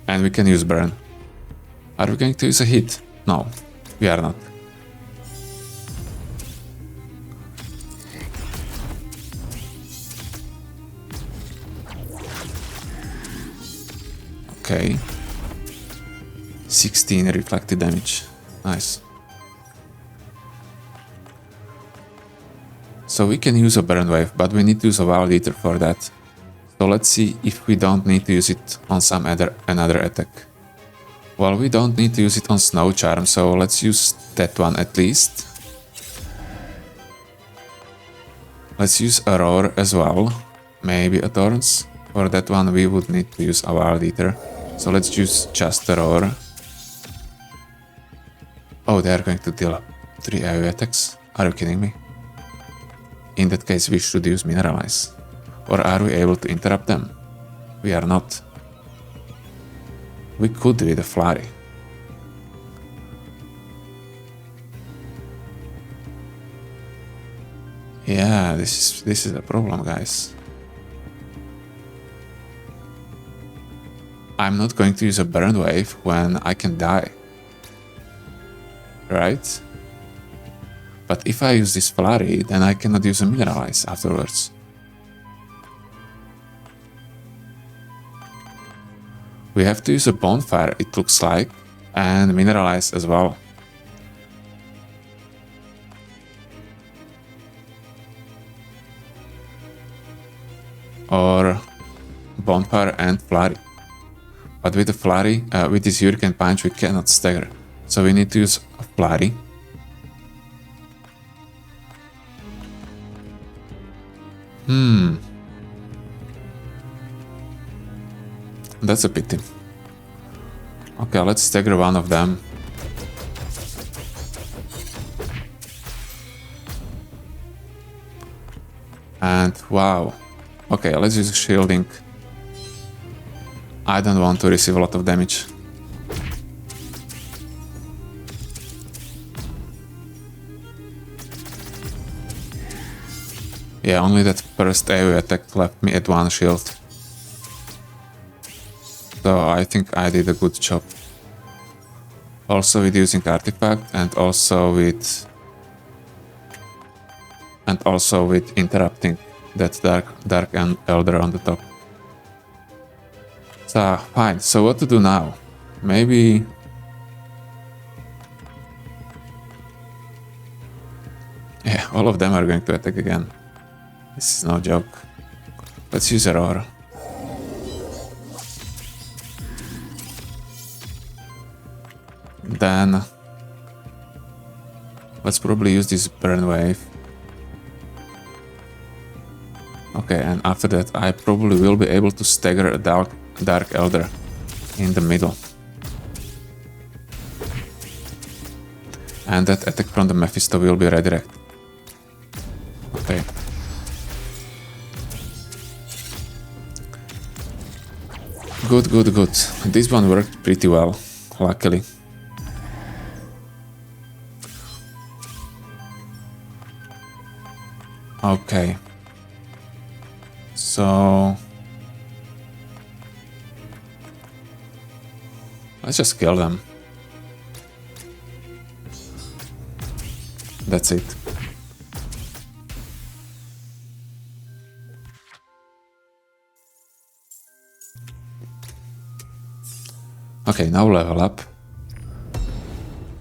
And we can use burn. Are we going to use a hit? No, we are not. Okay. 16 reflected damage. Nice. So we can use a burn wave, but we need to use a wild Aether for that. So let's see if we don't need to use it on some another attack. Well, we don't need to use it on Snow Charm, so let's use that one at least. Let's use a Roar as well. Maybe a Thorns. For that one we would need to use a wild Aether. So let's use just a Roar. Oh, they are going to deal 3 AoE attacks? Are you kidding me? In that case we should use Mineralize. Or are we able to interrupt them? We are not. We could with a Flurry. Yeah, this is a problem, guys. I'm not going to use a burn wave when I can die. Right? But if I use this Flurry, then I cannot use a Mineralize afterwards. We have to use a Bonfire, it looks like, and Mineralize as well. or bonfire and flurry. But with the flurry, with this hurricane punch, we cannot stagger. So we need to use a flurry. That's a pity. Okay, let's stagger one of them. And wow. Okay, let's use shielding. I don't want to receive a lot of damage. Yeah, only that first AoE attack left me at 1 shield. So I think I did a good job. Also with using artifact and also with interrupting that dark elder on the top. So fine, so what to do now? Maybe yeah, all of them are going to attack again. This is no joke. Let's use Aurora. Then let's probably use this burn wave. Okay, and after that I probably will be able to stagger a dark elder in the middle. And that attack from the Mephisto will be redirected. Okay. Good, good, good. This one worked pretty well, luckily. Okay. So let's just kill them. That's it. Okay, now level up.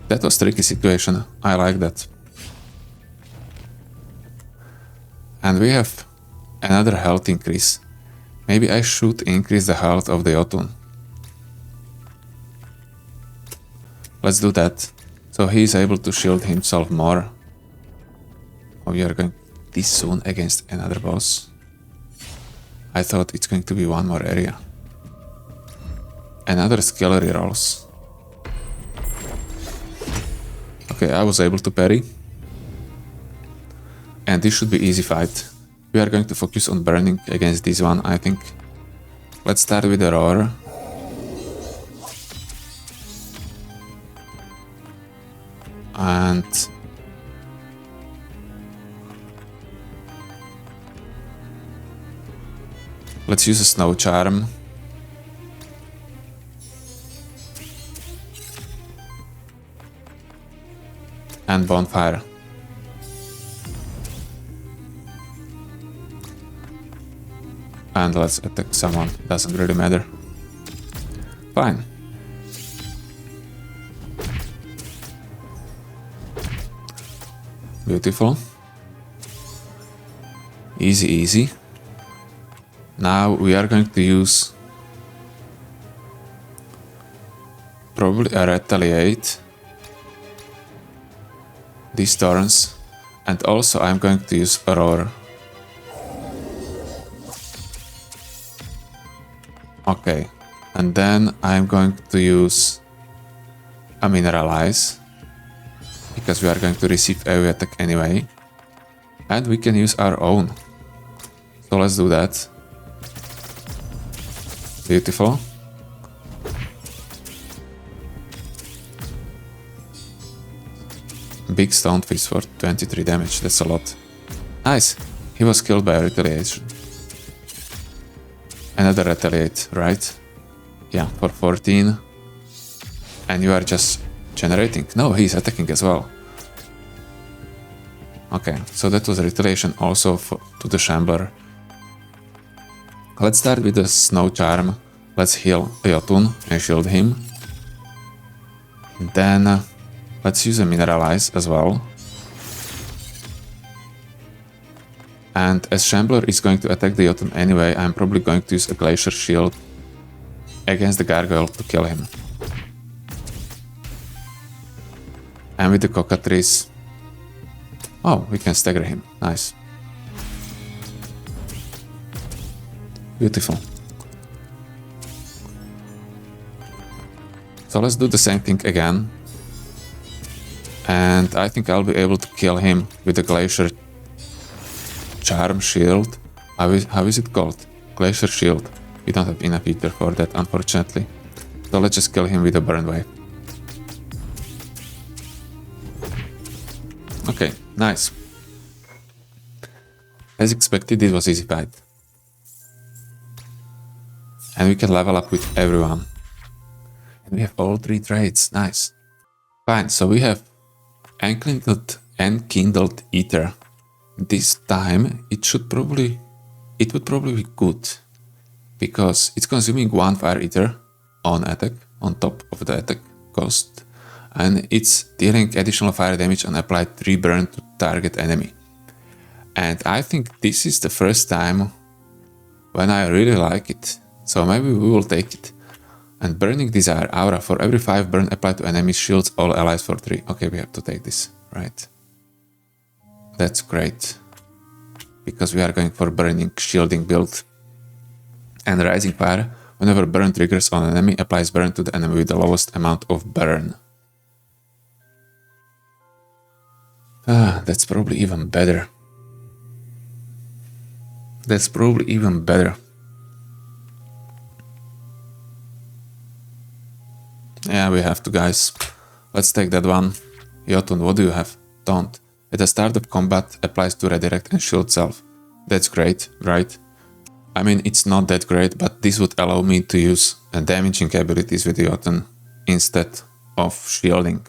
That was a tricky situation. I like that. And we have another health increase. Maybe I should increase the health of the Jotunn. Let's do that. So he is able to shield himself more. Oh, we are going this soon against another boss. I thought it's going to be one more area. Another skill rerolls. Okay, I was able to parry. And this should be easy fight. We are going to focus on burning against this one, I think. Let's start with the roar. And let's use a snow charm. And bonfire. And let's attack someone, doesn't really matter. Fine. Beautiful. Easy, easy. Now we are going to use probably a retaliate. These turns. And also I'm going to use Aurora. Okay, and then I'm going to use a mineralize, because we are going to receive AoE attack anyway, and we can use our own. So let's do that. Beautiful. Big stone fist for 23 damage, that's a lot. Nice, he was killed by a retaliation. Another retaliate, right? Yeah, for 14. And you are just generating. No, he's attacking as well. Okay, so that was a retaliation also to the Shambler. Let's start with the Snow Charm. Let's heal Jotunn and shield him. Then let's use a Mineralize as well. And as Shambler is going to attack the Jotunn anyway, I'm probably going to use a Glacier Shield against the Gargoyle to kill him. And with the Cockatrice... Oh, we can stagger him. Nice. Beautiful. So let's do the same thing again. And I think I'll be able to kill him with the Glacier Charm Shield. How is it called? Glacier Shield. We don't have enough Aether for that, unfortunately. So let's just kill him with a Burn Wave. Okay, nice. As expected, it was easy fight. And we can level up with everyone. And we have all 3 traits, nice. Fine, so we have Enkindled Aether. This time it would probably be good. Because it's consuming 1 Fire Aether on attack, on top of the attack cost. And it's dealing additional fire damage and applied 3 burn to target enemy. And I think this is the first time when I really like it. So maybe we will take it. And Burning Desire Aura. For every 5 burn applied to enemies, shields all allies for 3. Okay, we have to take this, right? That's great. Because we are going for Burning Shielding build. And Rising Fire. Whenever burn triggers on an enemy, applies burn to the enemy with the lowest amount of burn. Ah, that's probably even better. That's probably even better. Yeah, we have to, guys. Let's take that one. Jotunn, what do you have? Don't. At the start of combat, applies to redirect and shield self. That's great, right? I mean, it's not that great, but this would allow me to use damaging abilities with Jotunn instead of shielding.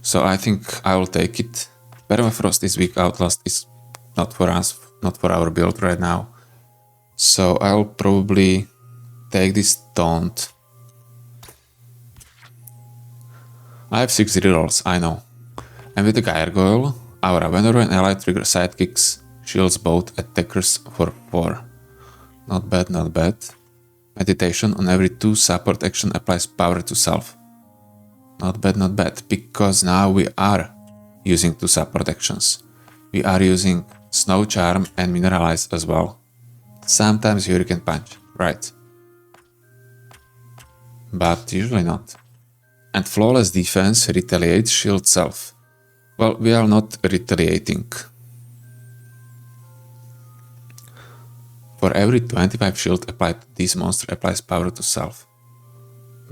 So I think I will take it. Permafrost is weak, Outlast is not for us, not for our build right now. So I'll probably take this Taunt. I have 6 rerolls, I know. And with the Gargoyle, Aura. Whenever an ally triggers Sidekicks, shields both attackers for 4. Not bad, not bad. Meditation. On every 2 support action applies power to self. Not bad, not bad. Because now we are using 2 support actions. We are using Snow Charm and Mineralize as well. Sometimes Hurricane Punch, right. But usually not. And Flawless Defense, Retaliate, Shield Self. Well, we are not retaliating. For every 25 shield applied to this monster applies power to self.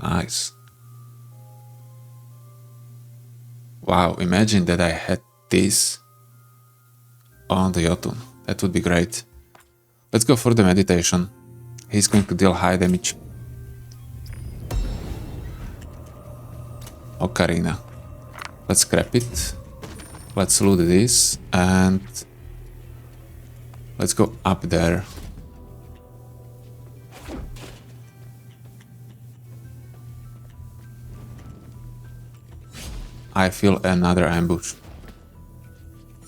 Nice. Wow, imagine that I had this on the Jotunn. That would be great. Let's go for the meditation. He's going to deal high damage. Ocarina. Let's scrap it. Let's loot this and let's go up there. I feel another ambush.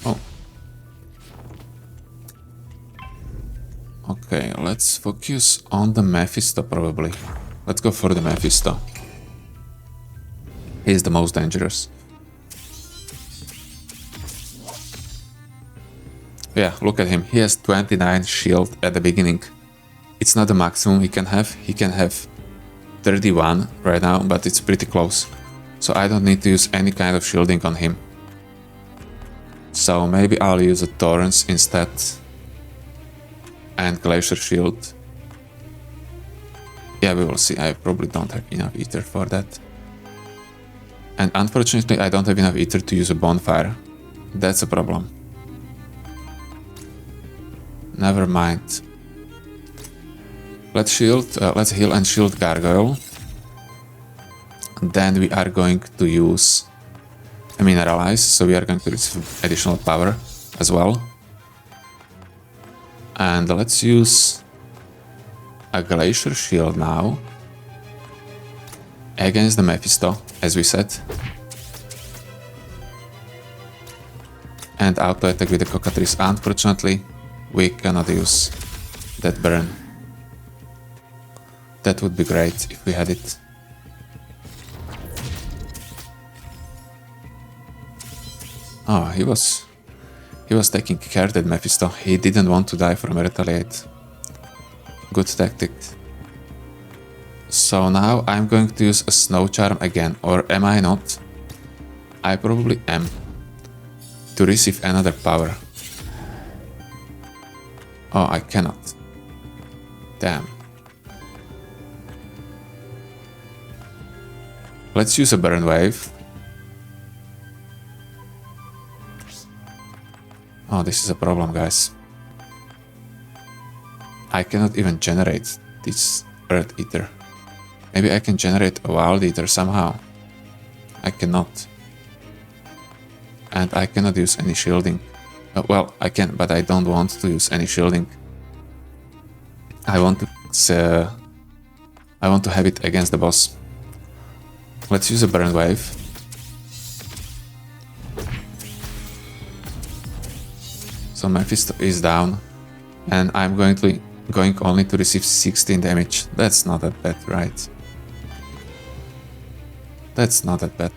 Oh. Okay, let's focus on the Mephisto probably. Let's go for the Mephisto. He's the most dangerous. Yeah, look at him. He has 29 shield at the beginning. It's not the maximum he can have. He can have 31 right now, but it's pretty close. So I don't need to use any kind of shielding on him. So maybe I'll use a Torrents instead. And Glacier Shield. Yeah, we will see. I probably don't have enough Aether for that. And unfortunately I don't have enough Aether to use a Bonfire. That's a problem. Never mind. Let's heal and shield Gargoyle. Then we are going to use a Mineralize, so we are going to receive additional power as well. And let's use a Glacier Shield now against the Mephisto, as we said. and auto attack with the Cockatrice. Unfortunately, we cannot use that burn. That would be great if we had it. Oh, he was taking care that Mephisto. He didn't want to die from a retaliate. Good tactic. So now I'm going to use a snow charm again, or am I not? I probably am. To receive another power. Oh, I cannot. Damn. Let's use a burn wave. Oh, this is a problem, guys. I cannot even generate this Earth Eater. Maybe I can generate a Wild Eater somehow. I cannot. And I cannot use any shielding. Well, I can, but I don't want to use any shielding. I want to have it against the boss. Let's use a burn wave. So Mephisto is down, and I'm going only to receive 16 damage. That's not that bad, right? That's not that bad.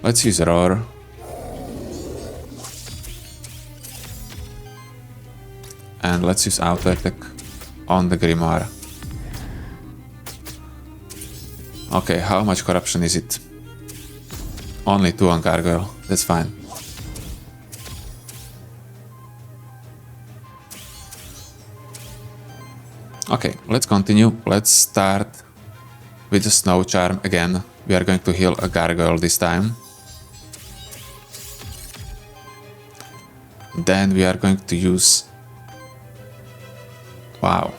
Let's use Roar. And let's use auto attack on the Grimoire. Okay, how much corruption is it? Only 2 on Gargoyle, that's fine. Okay, let's continue. Let's start with the Snow Charm again. We are going to heal a Gargoyle this time. Then we are going to use... Wow.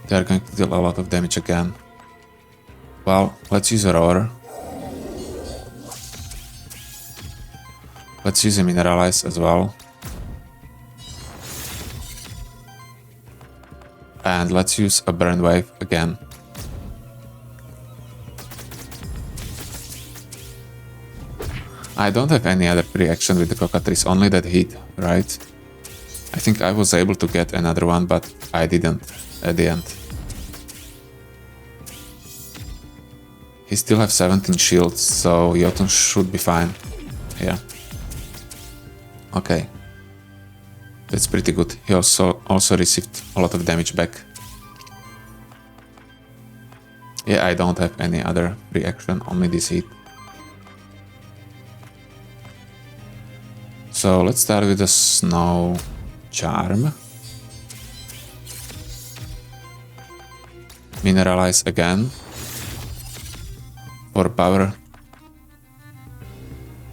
They are going to deal a lot of damage again. Well, let's use a Roar. Let's use a Mineralize as well. And let's use a Burn Wave again. I don't have any other reaction with the Cockatrice, only that hit, right? I think I was able to get another one, but I didn't at the end. He still has 17 shields, so Jotunn should be fine. Yeah. Okay. That's pretty good. He also received a lot of damage back. Yeah, I don't have any other reaction, only this hit. So let's start with the Snow Charm. Mineralize again. For power.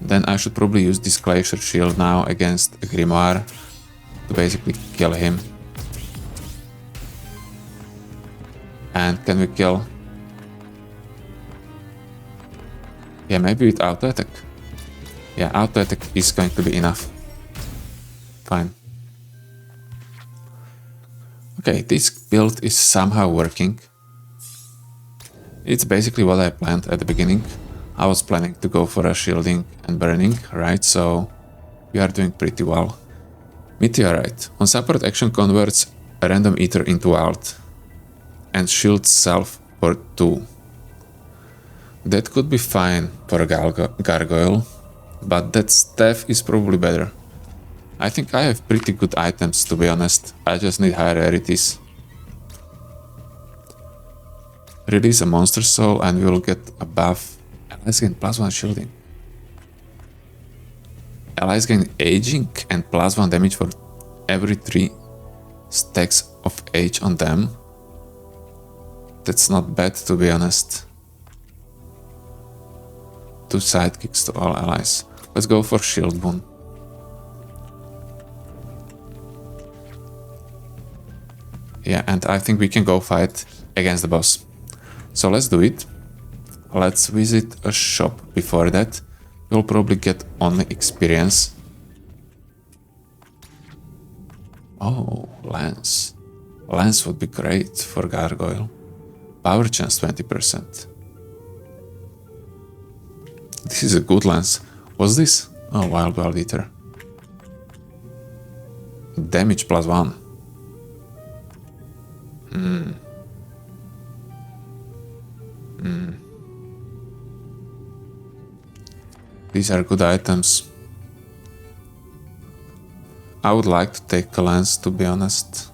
Then I should probably use this Glacier Shield now against a Grimoire to basically kill him. And can we kill? Yeah, maybe with auto attack. Yeah, auto attack is going to be enough. Fine. Okay, this build is somehow working. It's basically what I planned at the beginning. I was planning to go for a shielding and burning, right? So we are doing pretty well. Meteorite. On support action converts a random ether into wild and shields self for 2. That could be fine for a Gargoyle, but that staff is probably better. I think I have pretty good items, to be honest. I just need higher rarities. Release a monster soul and we will get a buff. Allies gain +1 shielding. Allies gain aging and +1 damage for every 3 stacks of age on them. That's not bad, to be honest. 2 sidekicks to all allies. Let's go for shield boon. Yeah, and I think we can go fight against the boss. So let's do it. Let's visit a shop before that. We'll probably get only experience. Oh, Lance. Lance would be great for Gargoyle. Power chance 20%. This is a good lens. What's this? Oh, Wild Eater. Damage +1. These are good items. I would like to take a lens, to be honest.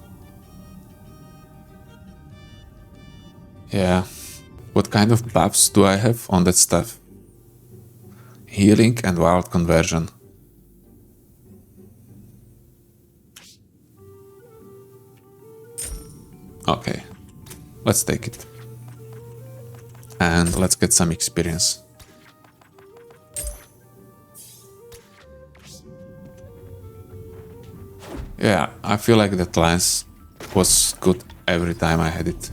Yeah. What kind of buffs do I have on that stuff? Healing and wild conversion. Okay, let's take it. And let's get some experience. Yeah, I feel like that lens was good every time I had it.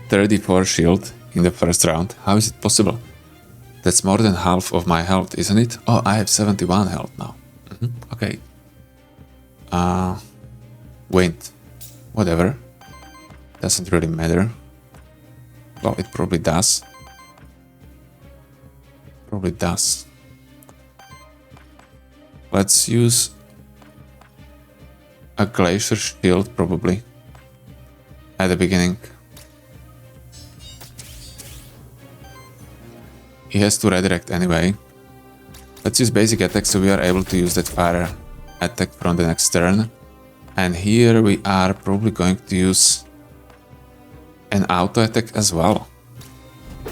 $34 shield in the first round. How is it possible? That's more than half of my health, isn't it? Oh, I have 71 health now. Okay. Wind. Whatever. Doesn't really matter. Well, it probably does. Probably does. Let's use a glacier shield, probably. At the beginning. He has to redirect anyway. Let's use basic attack so we are able to use that fire attack from the next turn. And here we are probably going to use an auto attack as well.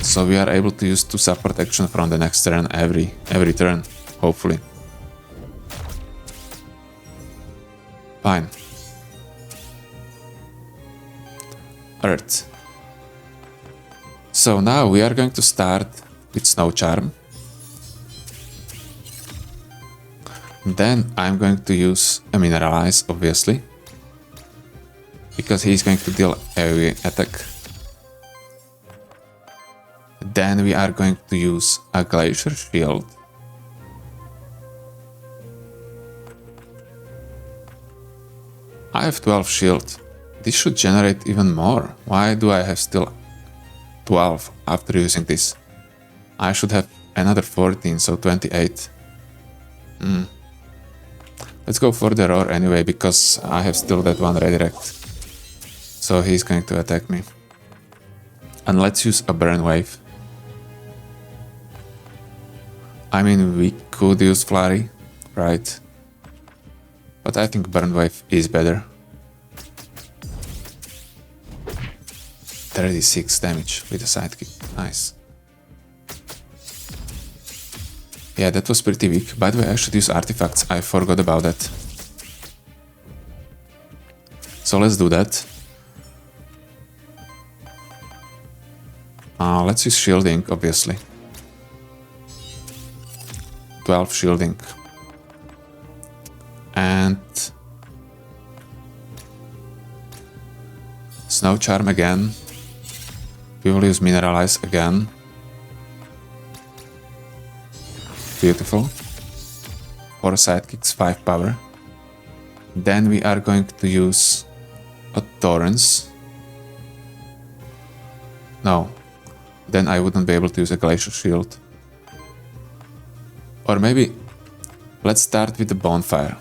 So we are able to use 2 support action from the next turn every turn, hopefully. Fine. Earth. So now we are going to start with Snow Charm. Then I'm going to use a Mineralize, obviously, because he's going to deal AoE attack. Then we are going to use a Glacier Shield. I have 12 shield. This should generate even more. Why do I have still 12 after using this? I should have another 14, so 28. Let's go for the roar anyway, because I have still that one redirect. So he's going to attack me. And let's use a burn wave. I mean, we could use flurry, right? But I think burn wave is better. 36 damage with a sidekick. Nice. Yeah, that was pretty weak. By the way, I should use artifacts. I forgot about that. So let's do that. Let's use shielding, obviously. 12 shielding. And Snow Charm again. We will use Mineralize again. Beautiful. 4 sidekicks, 5 power. Then we are going to use a Torrents. No. Then I wouldn't be able to use a Glacial Shield. Or maybe let's start with the Bonfire.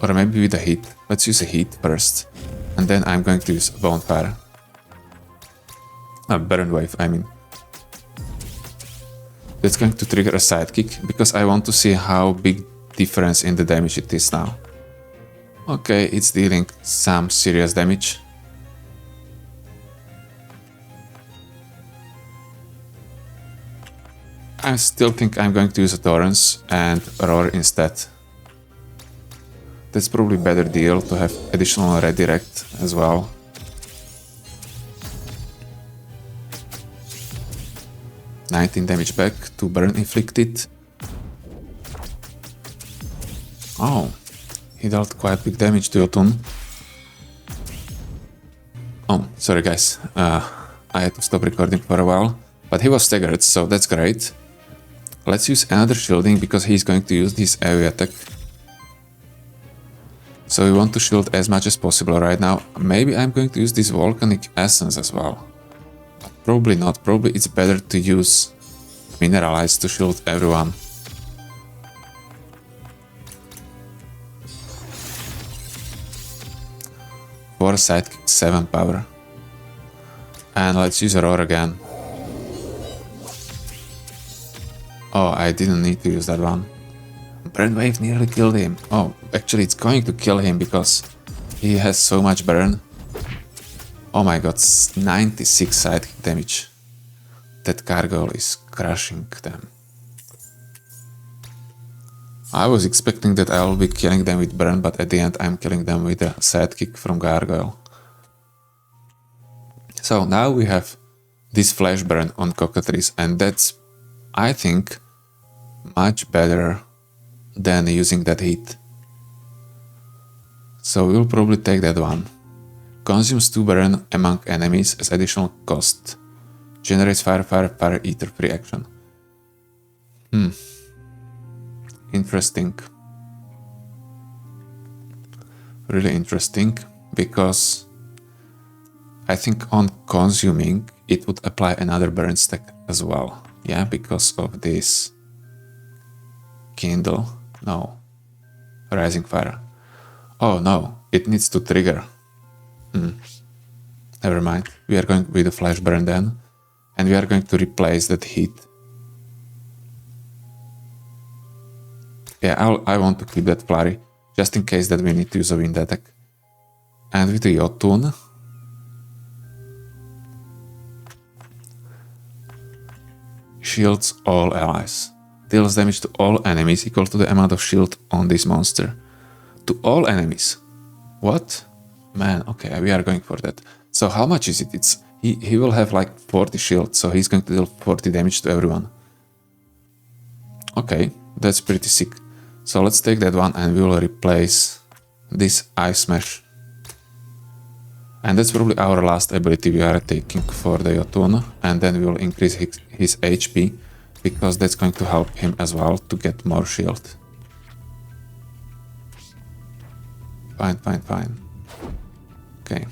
Or maybe with a Heat. Let's use a Heat first. And then I'm going to use a Bonfire. Burn Wave, I mean. That's going to trigger a sidekick, because I want to see how big difference in the damage it is now. Okay, it's dealing some serious damage. I still think I'm going to use a Torrents and Roar instead. That's probably a better deal to have additional redirect as well. $19 damage back, 2 burn inflicted. Oh, he dealt quite big damage to Jotunn. Oh, sorry guys, I had to stop recording for a while, but he was staggered, so that's great. Let's use another shielding because he's going to use this AoE attack. So we want to shield as much as possible right now. Maybe I'm going to use this volcanic essence as well. But probably not. Probably it's better to use mineralize to shield everyone. For Sidekick 7 power. And let's use a roar again. Oh, I didn't need to use that one. Burn wave nearly killed him. Oh, actually it's going to kill him because he has so much burn. Oh my god, 96 Sidekick damage. That Gargoyle is crushing them. I was expecting that I will be killing them with burn, but at the end I'm killing them with a Sidekick from Gargoyle. So now we have this flash burn on Cockatrice, and that's, I think, much better than using that hit. So we'll probably take that one. Consumes 2 burn among enemies as additional cost. Generates fire, ether free action. Interesting. Really interesting, because I think on consuming it would apply another burn stack as well. Yeah, because of this kindle. No. Rising fire. Oh no, it needs to trigger. Never mind. We are going with a flash burn then. And we are going to replace that heat. Yeah, I want to keep that flurry, just in case that we need to use a wind attack. And with the Jotunn, shields all allies. Deals damage to all enemies equal to the amount of shield on this monster. To all enemies. What? Man, okay, we are going for that. So how much is it? He will have like 40 shield, so he's going to deal 40 damage to everyone. Okay, that's pretty sick. So let's take that one and we will replace this Ice Smash. And that's probably our last ability we are taking for the Jotunn, and then we will increase his HP, because that's going to help him as well to get more shield. Fine. Okay.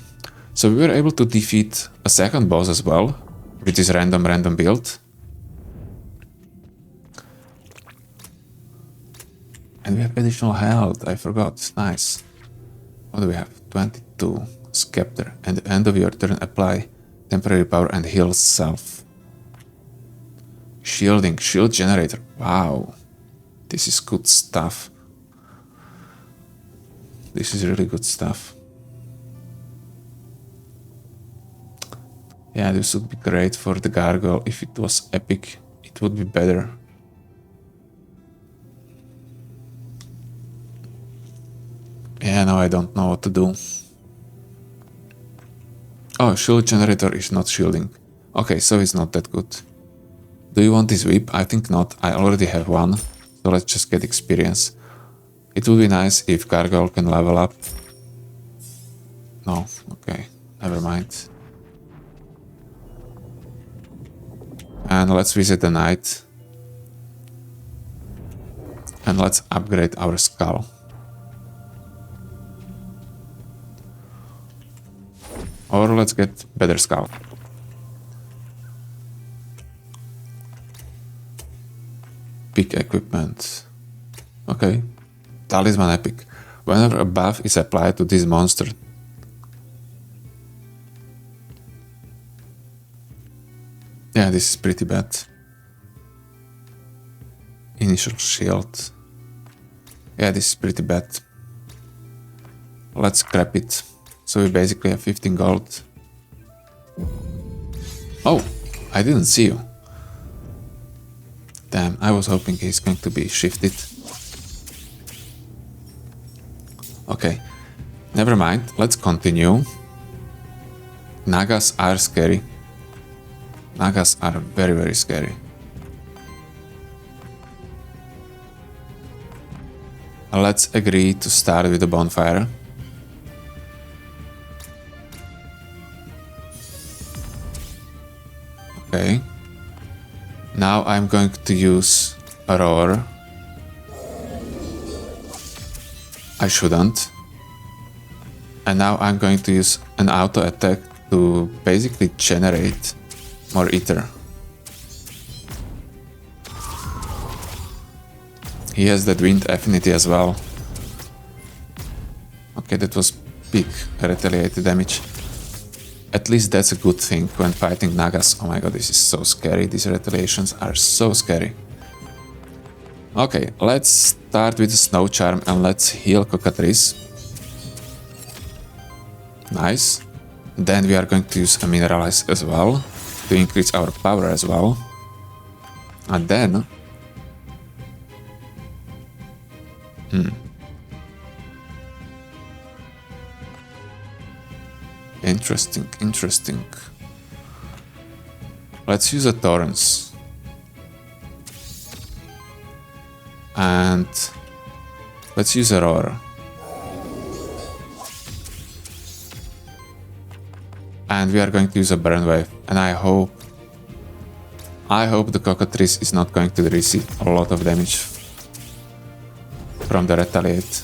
So we were able to defeat a second boss as well, with this random build. And we have additional health, I forgot, nice. What do we have? 22. Scepter. At the end of your turn, apply temporary power and heal self. Shielding, shield generator. Wow. This is good stuff. This is really good stuff. Yeah, this would be great for the Gargoyle. If it was epic, it would be better. Yeah, now I don't know what to do. Oh, shield generator is not shielding. Okay, so it's not that good. Do you want this whip? I think not. I already have one. So let's just get experience. It would be nice if Gargoyle can level up. No, okay, never mind. And let's visit the knight. And let's upgrade our skull. Or let's get better skull. Pick equipment. Okay. Talisman epic. Whenever a buff is applied to this monster, yeah, this is pretty bad. Initial shield. Yeah, this is pretty bad. Let's scrap it. So we basically have 15 gold. Oh, I didn't see you. Damn, I was hoping he's going to be shifted. Okay, never mind, let's continue. Nagas are scary. Nagas are very, very scary. Let's agree to start with the bonfire. Okay. Now I'm going to use roar. I shouldn't. And now I'm going to use an auto attack to basically generate more Aether. He has that wind affinity as well. Okay, that was big retaliated damage. At least that's a good thing when fighting Nagas. Oh my god, this is so scary. These retaliations are so scary. Okay, let's start with the Snow Charm and let's heal Cockatrice. Nice. Then we are going to use a Mineralize as well to increase our power as well. And then... Interesting. Let's use a Torrents. And let's use a Roar. And we are going to use a Burn Wave. And I hope the Cockatrice is not going to receive a lot of damage from the retaliate.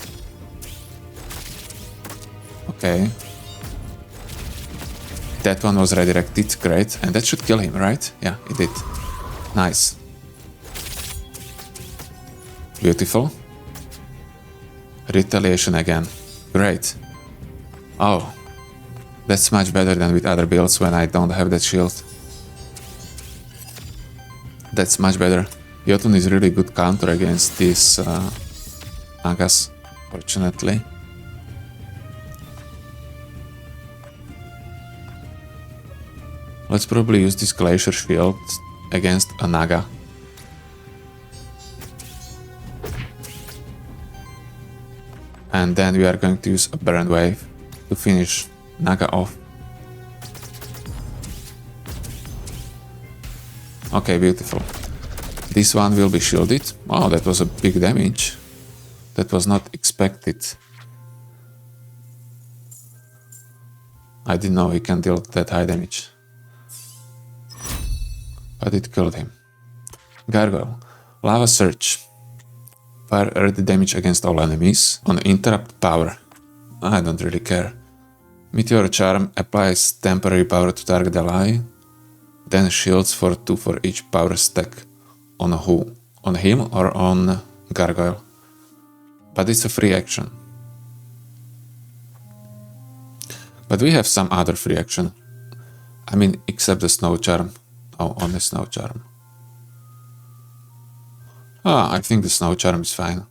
Okay. That one was redirected, great. And that should kill him, right? Yeah, it did. Nice. Beautiful. Retaliation again. Great. Oh. That's much better than with other builds when I don't have that shield. That's much better. Jotunn is really good counter against these Nagas, fortunately. Let's probably use this Glacier Shield against a Naga. And then we are going to use a Burn Wave to finish Naga off. Okay, beautiful. This one will be shielded. Oh, that was a big damage. That was not expected. I didn't know he can deal that high damage. But it killed him. Gargoyle. Lava Surge. Fire earth damage against all enemies. On interrupt power. I don't really care. Meteor Charm applies temporary power to target ally. Then shields for 2 for each power stack. On who? On him or on Gargoyle? But it's a free action. But we have some other free action. I mean, except the Snow Charm. Oh, on the Snow Charm. I think the Snow Charm is fine.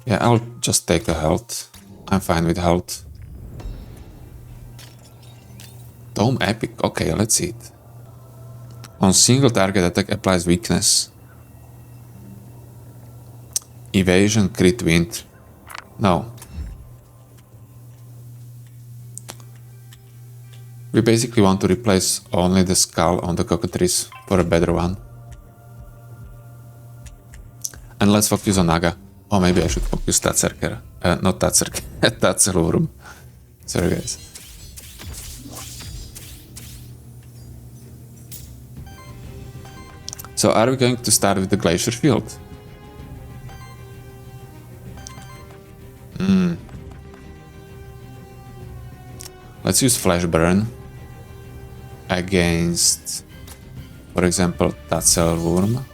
Yeah, I'll just take the health. I'm fine with health. Dome Epic. Okay, let's see it. On single target attack applies weakness. Evasion, crit, wind. No. We basically want to replace only the skull on the Cockatrice for a better one. And let's focus on Naga. Or maybe I should focus Tatserker. Not Tatserker, Tatzelurum. Sorry guys. So are we going to start with the Glacier Field? Let's use Flash Burn against, for example, Tatzelwurm.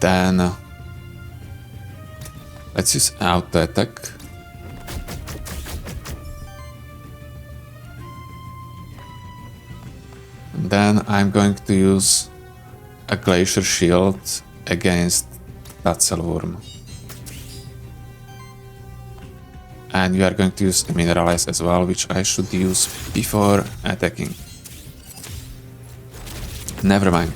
Then let's use auto attack. Then I'm going to use a Glacier Shield against Tatzelwurm. And we are going to use a Mineralize as well, which I should use before attacking. Never mind.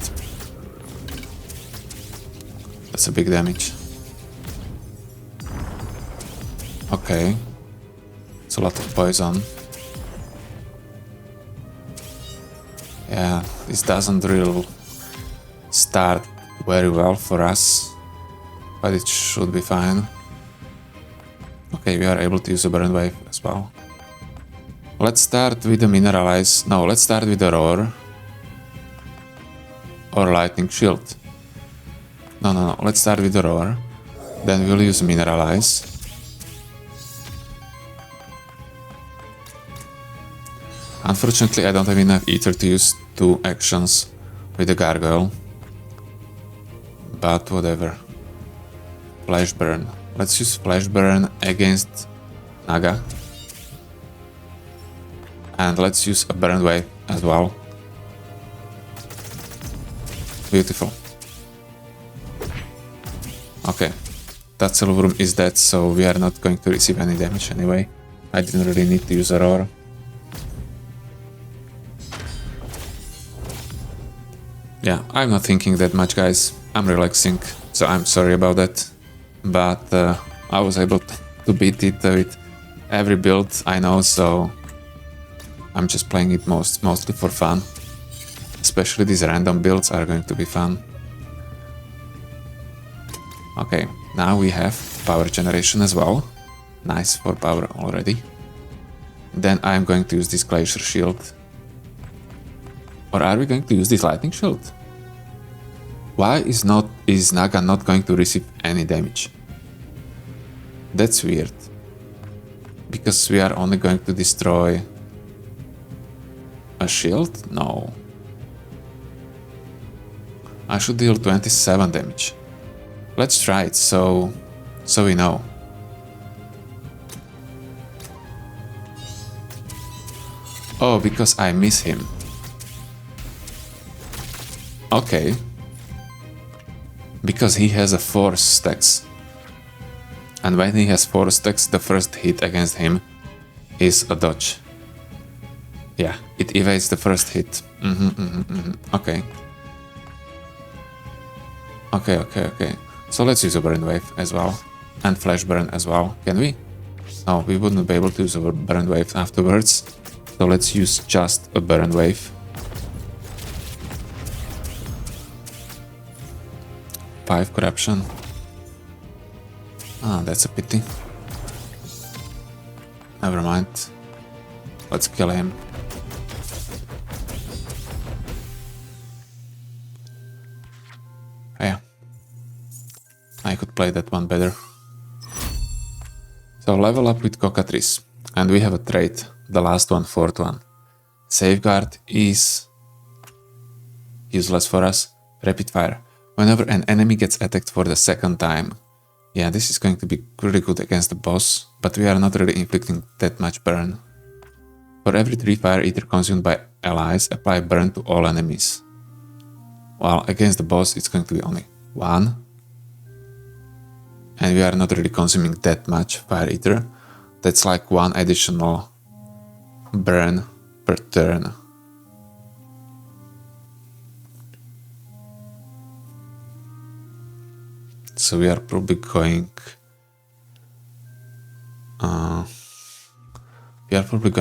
That's a big damage. Okay. It's a lot of poison. Yeah, this doesn't really start very well for us, but it should be fine. Okay, we are able to use a Burn Wave as well. Let's start with the Mineralize. No, let's start with the Roar. or lightning shield. No, let's start with the roar. Then we'll use mineralize. Unfortunately, I don't have enough ether to use 2 actions with the gargoyle. But whatever. Flash burn. Let's use flash burn against Naga. And let's use a burn wave as well. Beautiful. Okay. That silver room is dead, so we are not going to receive any damage anyway. I didn't really need to use a roar. Yeah, I'm not thinking that much, guys. I'm relaxing, so I'm sorry about that. But I was able to beat it with every build I know, so I'm just playing it mostly for fun. Especially these random builds are going to be fun. Okay, now we have power generation as well. Nice for power already. Then I'm going to use this glacier shield. Or are we going to use this lightning shield? Why is Naga not going to receive any damage? That's weird. Because we are only going to destroy a shield? No. I should deal 27 damage. Let's try it so we know. Oh, because I miss him. Okay. Because he has a 4 stacks. And when he has 4 stacks, the first hit against him is a dodge. Yeah, it evades the first hit. Okay. Okay. So let's use a burn wave as well. And flash burn as well. Can we? No, we wouldn't be able to use a burn wave afterwards. So let's use just a burn wave. 5 corruption. Ah, that's a pity. Never mind. Let's kill him. Yeah. I could play that one better. So level up with Cockatrice. And we have a trait. The last one, 4th one. Safeguard is useless for us. Rapid fire. Whenever an enemy gets attacked for the 2nd time. Yeah, this is going to be really good against the boss, but we are not really inflicting that much burn. For every 3 fire ether consumed by allies, apply burn to all enemies. While against the boss it's going to be only 1. And we are not really consuming that much fire ether. That's like 1 additional burn per turn. So we are probably going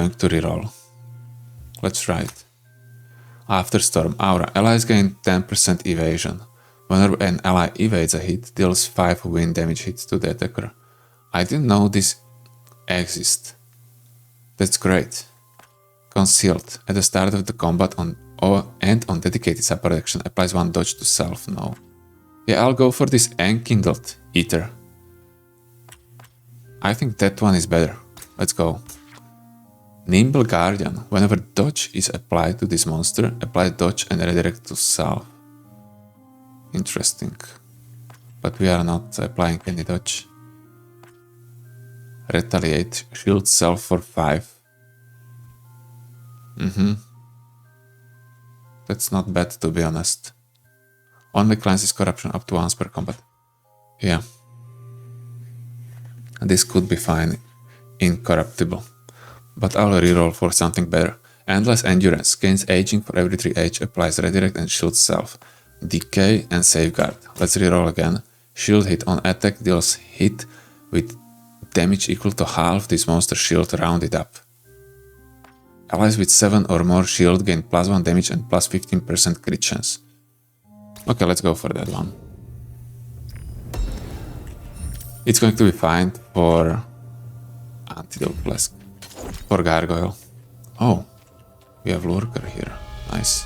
to reroll. Let's try it. After storm aura, allies gain 10% evasion. Whenever an ally evades a hit, deals 5 wind damage hits to the attacker. I didn't know this exists. That's great. Concealed. At the start of the combat and on dedicated support action applies 1 dodge to self. No. Yeah, I'll go for this enkindled Aether. I think that one is better. Let's go. Nimble Guardian. Whenever dodge is applied to this monster, apply dodge and redirect to self. Interesting. But we are not applying any dodge. Retaliate. Shield self for 5. That's not bad, to be honest. Only cleanses corruption up to once per combat. Yeah. This could be fine. Incorruptible. But I'll reroll for something better. Endless Endurance. Gains aging for every 3 age. Applies redirect and shield self. Decay and safeguard. Let's reroll again. Shield hit on attack deals hit with damage equal to half this monster's shield rounded up. Allies with 7 or more shield gain +1 damage and +15% crit chance. Okay, let's go for that one. It's going to be fine for Antidote Flask. For Gargoyle. Oh, we have Lurker here. Nice.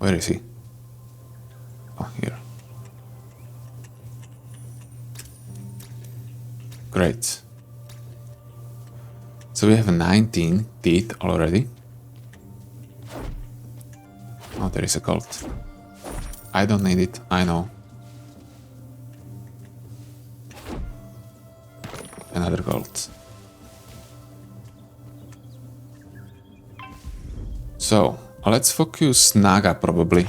Where is he? Oh, here. Great. So we have 19 teeth already. Oh, there is a gold. I don't need it, I know. Another gold. So, let's focus Naga probably.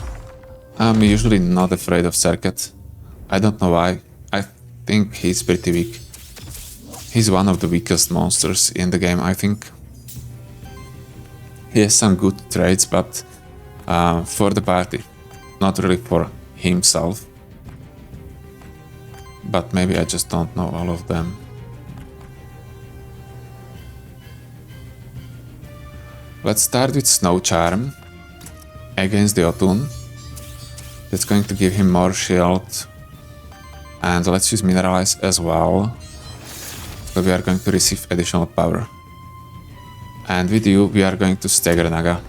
I'm usually not afraid of Circuit. I don't know why. I think he's pretty weak. He's one of the weakest monsters in the game, I think. He has some good traits, but for the party, not really for himself. But maybe I just don't know all of them. Let's start with Snow Charm against the Jotunn. That's going to give him more shield. And let's use Mineralize as well. So we are going to receive additional power. And with you, we are going to stagger Naga.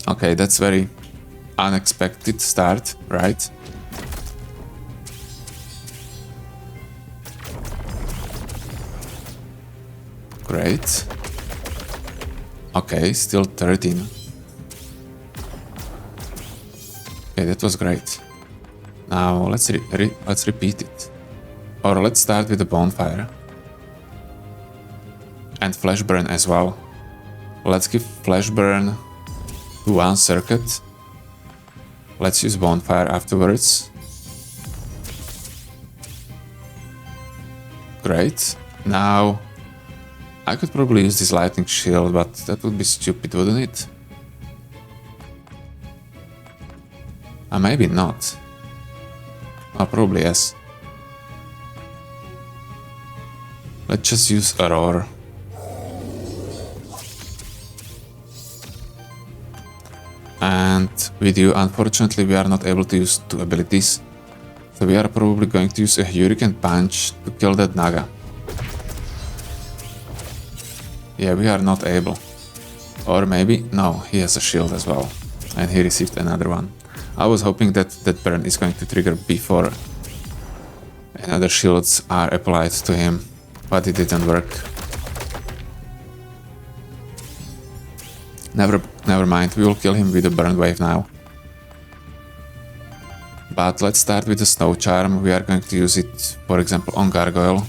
Okay, that's very unexpected start, right? Great. Okay, still 13. Okay, that was great. Now let's repeat it. Or let's start with the bonfire. And flash burn as well. Let's give flash burn to one circuit. Let's use bonfire afterwards. Great. Now I could probably use this lightning shield, but that would be stupid, wouldn't it? Maybe not. Probably yes. Let's just use a roar. And with you, unfortunately, we are not able to use two abilities. So we are probably going to use a Hurricane Punch to kill that Naga. Yeah, we are not able. Or maybe, no, he has a shield as well. And he received another one. I was hoping that that burn is going to trigger before another shields are applied to him, but it didn't work. Never mind, we will kill him with a burn wave now. But let's start with the Snow Charm. We are going to use it, for example, on Gargoyle.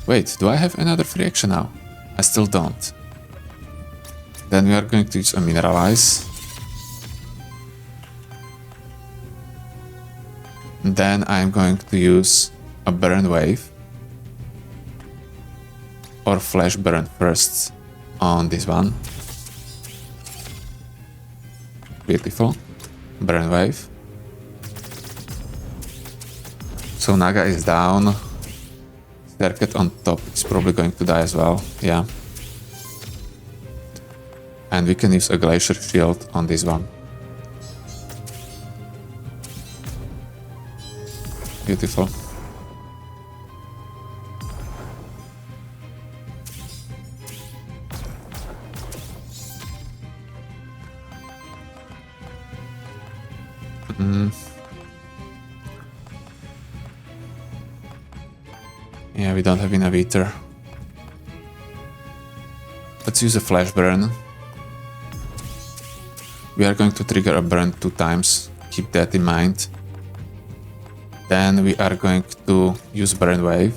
Wait, do I have another free action now? I still don't. Then we are going to use a Mineralize. Then I'm going to use a burn wave. Or flash burn first on this one. Beautiful. Burn wave. So Naga is down. Circuit on top is probably going to die as well, yeah. And we can use a Glacier Shield on this one. Beautiful. Yeah, we don't have enough Aether. Let's use a flash burn. We are going to trigger a burn 2 times, keep that in mind. Then we are going to use burn wave.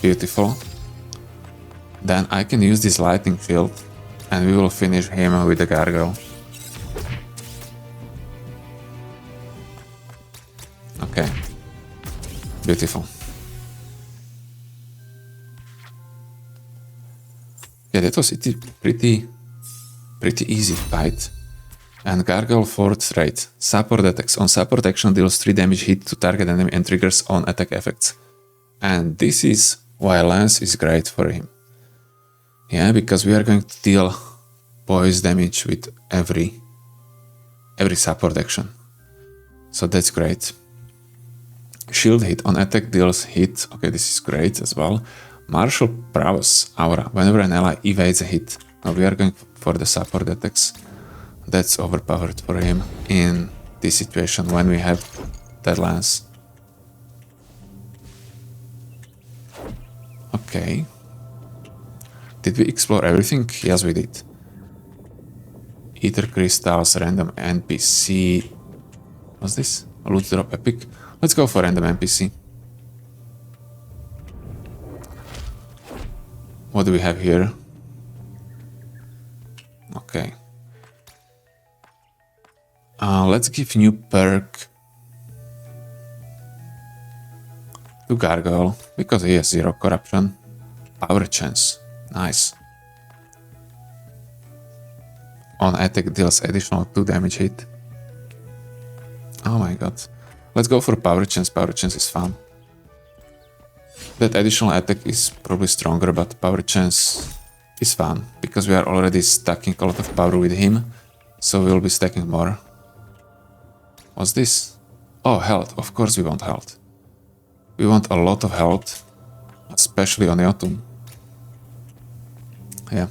Beautiful. Then I can use this lightning shield and we will finish him with the Gargoyle. Okay. Beautiful. Yeah, that was pretty easy fight. And Gargoyle 4th trait. Support attacks. On support action deals 3 damage hit to target enemy and triggers on attack effects. And this is why Lance is great for him. Yeah, because we are going to deal poise damage with every support action. So that's great. shield hit on attack deals hit. Okay, this is great as well. Martial prowess aura. Whenever an ally evades a hit. Now we are going for the support attacks. That's overpowered for him in this situation when we have that lance. Okay. Did we explore everything? Yes, we did. Aether crystals, random NPC. What's this? A loot drop epic. Let's go for random NPC. What do we have here? Okay. Let's give new perk to Gargoyle because he has 0 corruption. Power chance. Nice. On attack deals additional 2 damage hit. Oh my god. Let's go for power chance. Power chance is fun. That additional attack is probably stronger, but power chance is fun because we are already stacking a lot of power with him, so we will be stacking more. What's this? Oh, health. Of course we want health. We want a lot of health, especially on Jotunn. Yeah.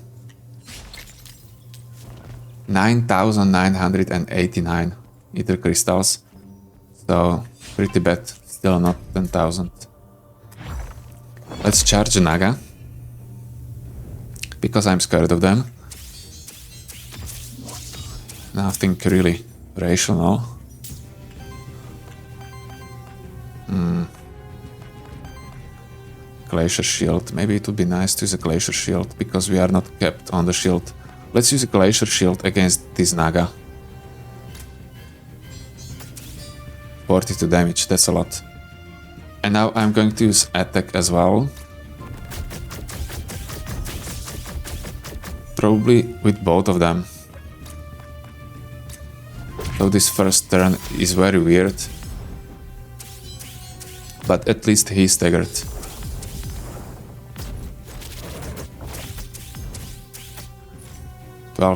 9,989 Aether crystals. So, pretty bad. Still not 10,000. Let's charge Naga. Because I'm scared of them. Nothing really rational. Glacier shield. Maybe it would be nice to use a glacier shield because we are not kept on the shield. Let's use a glacier shield against this Naga. 42 damage, that's a lot. And now I'm going to use attack as well. Probably with both of them. So this first turn is very weird. But at least he's staggered.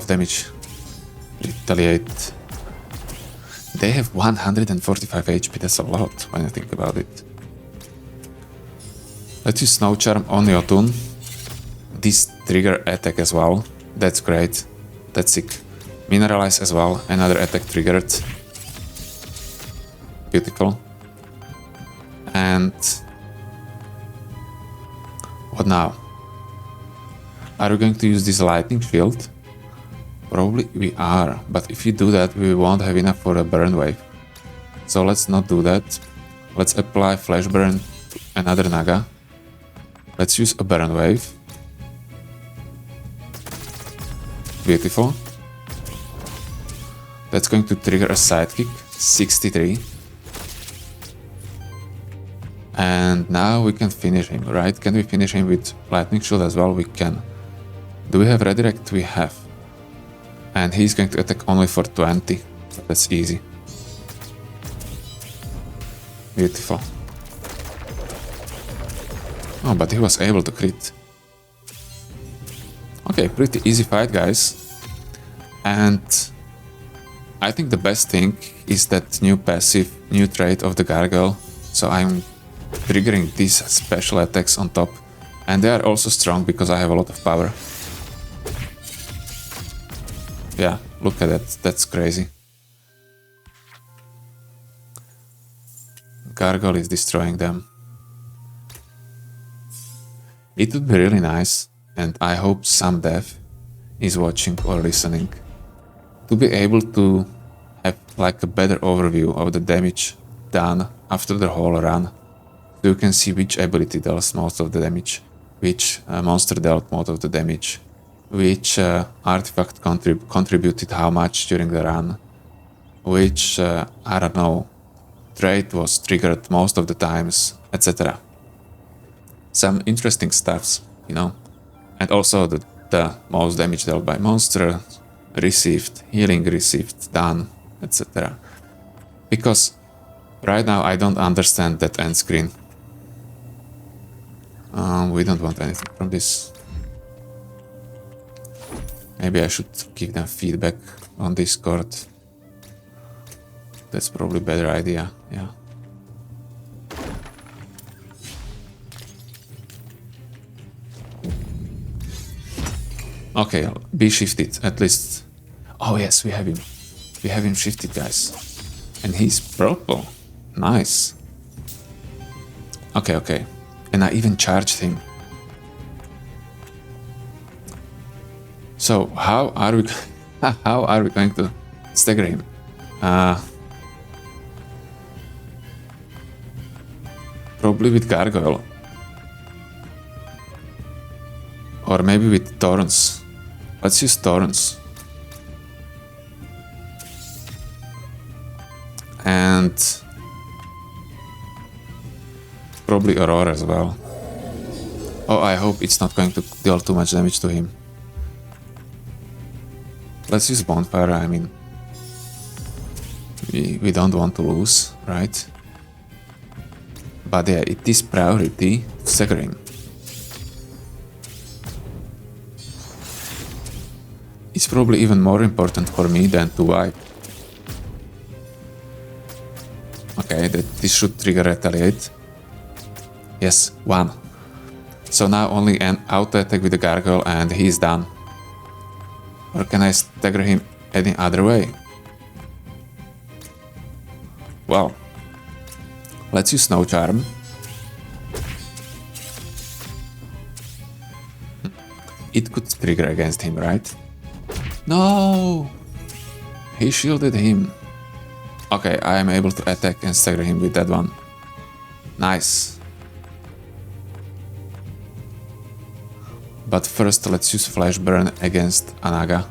Damage. Retaliate. They have 145 HP, that's a lot when I think about it. Let's use Snow Charm on Jotunn. This trigger attack as well. That's great. That's sick. Mineralize as well. Another attack triggered. Beautiful. And what now? Are we going to use this lightning shield? Probably we are, but if you do that, we won't have enough for a burn wave. So let's not do that. Let's apply flash burn to another Naga. Let's use a burn wave. Beautiful. That's going to trigger a sidekick, 63. And now we can finish him, right? Can we finish him with lightning shield as well? We can. Do we have redirect? We have. And he's going to attack only for 20. So that's easy. Beautiful. Oh, but he was able to crit. Okay, pretty easy fight, guys. And I think the best thing is that new passive, new trait of the Gargoyle. So I'm triggering these special attacks on top. And they are also strong because I have a lot of power. Yeah, look at that. That's crazy. Gargoyle is destroying them. It would be really nice, and I hope some dev is watching or listening, to be able to have like a better overview of the damage done after the whole run. So you can see which ability deals most of the damage, which monster dealt most of the damage, which artifact contributed how much during the run, which, I don't know, trait was triggered most of the times, etc. Some interesting stuffs, you know. And also the most damage dealt by monster, received, healing received, done, etc. Because right now I don't understand that end screen. We don't want anything from this. Maybe I should give them feedback on Discord. That's probably a better idea, yeah. Okay, be shifted, at least. Oh yes, we have him. We have him shifted, guys. And he's purple. Nice. Okay, okay. And I even charged him. So how are we how are we going to stagger him? Probably with Gargoyle. Or maybe with Thorns. Let's use Thorns. And probably Aurora as well. Oh, I hope it's not going to deal too much damage to him. Let's use Bonfire, I mean... We don't want to lose, right? But yeah, it is priority to stagger him. It's probably even more important for me than to wipe. Okay, this should trigger retaliate. Yes, 1. So now only an auto attack with the Gargoyle and he's done. Or can I stagger him any other way? Well, let's use Snow Charm. It could trigger against him, right? No! He shielded him. Okay, I am able to attack and stagger him with that one. Nice. But first let's use Flash Burn against Anaga.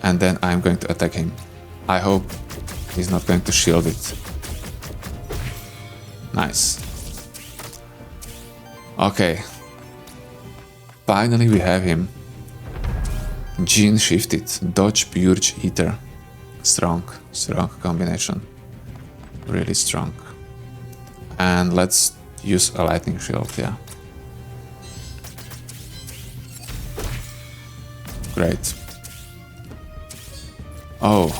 And then I'm going to attack him. I hope he's not going to shield it. Nice. Okay. Finally we have him. Gene shifted. Dodge, Purge, Aether. Strong combination. Really strong. And let's use a lightning shield, yeah. Great. Oh,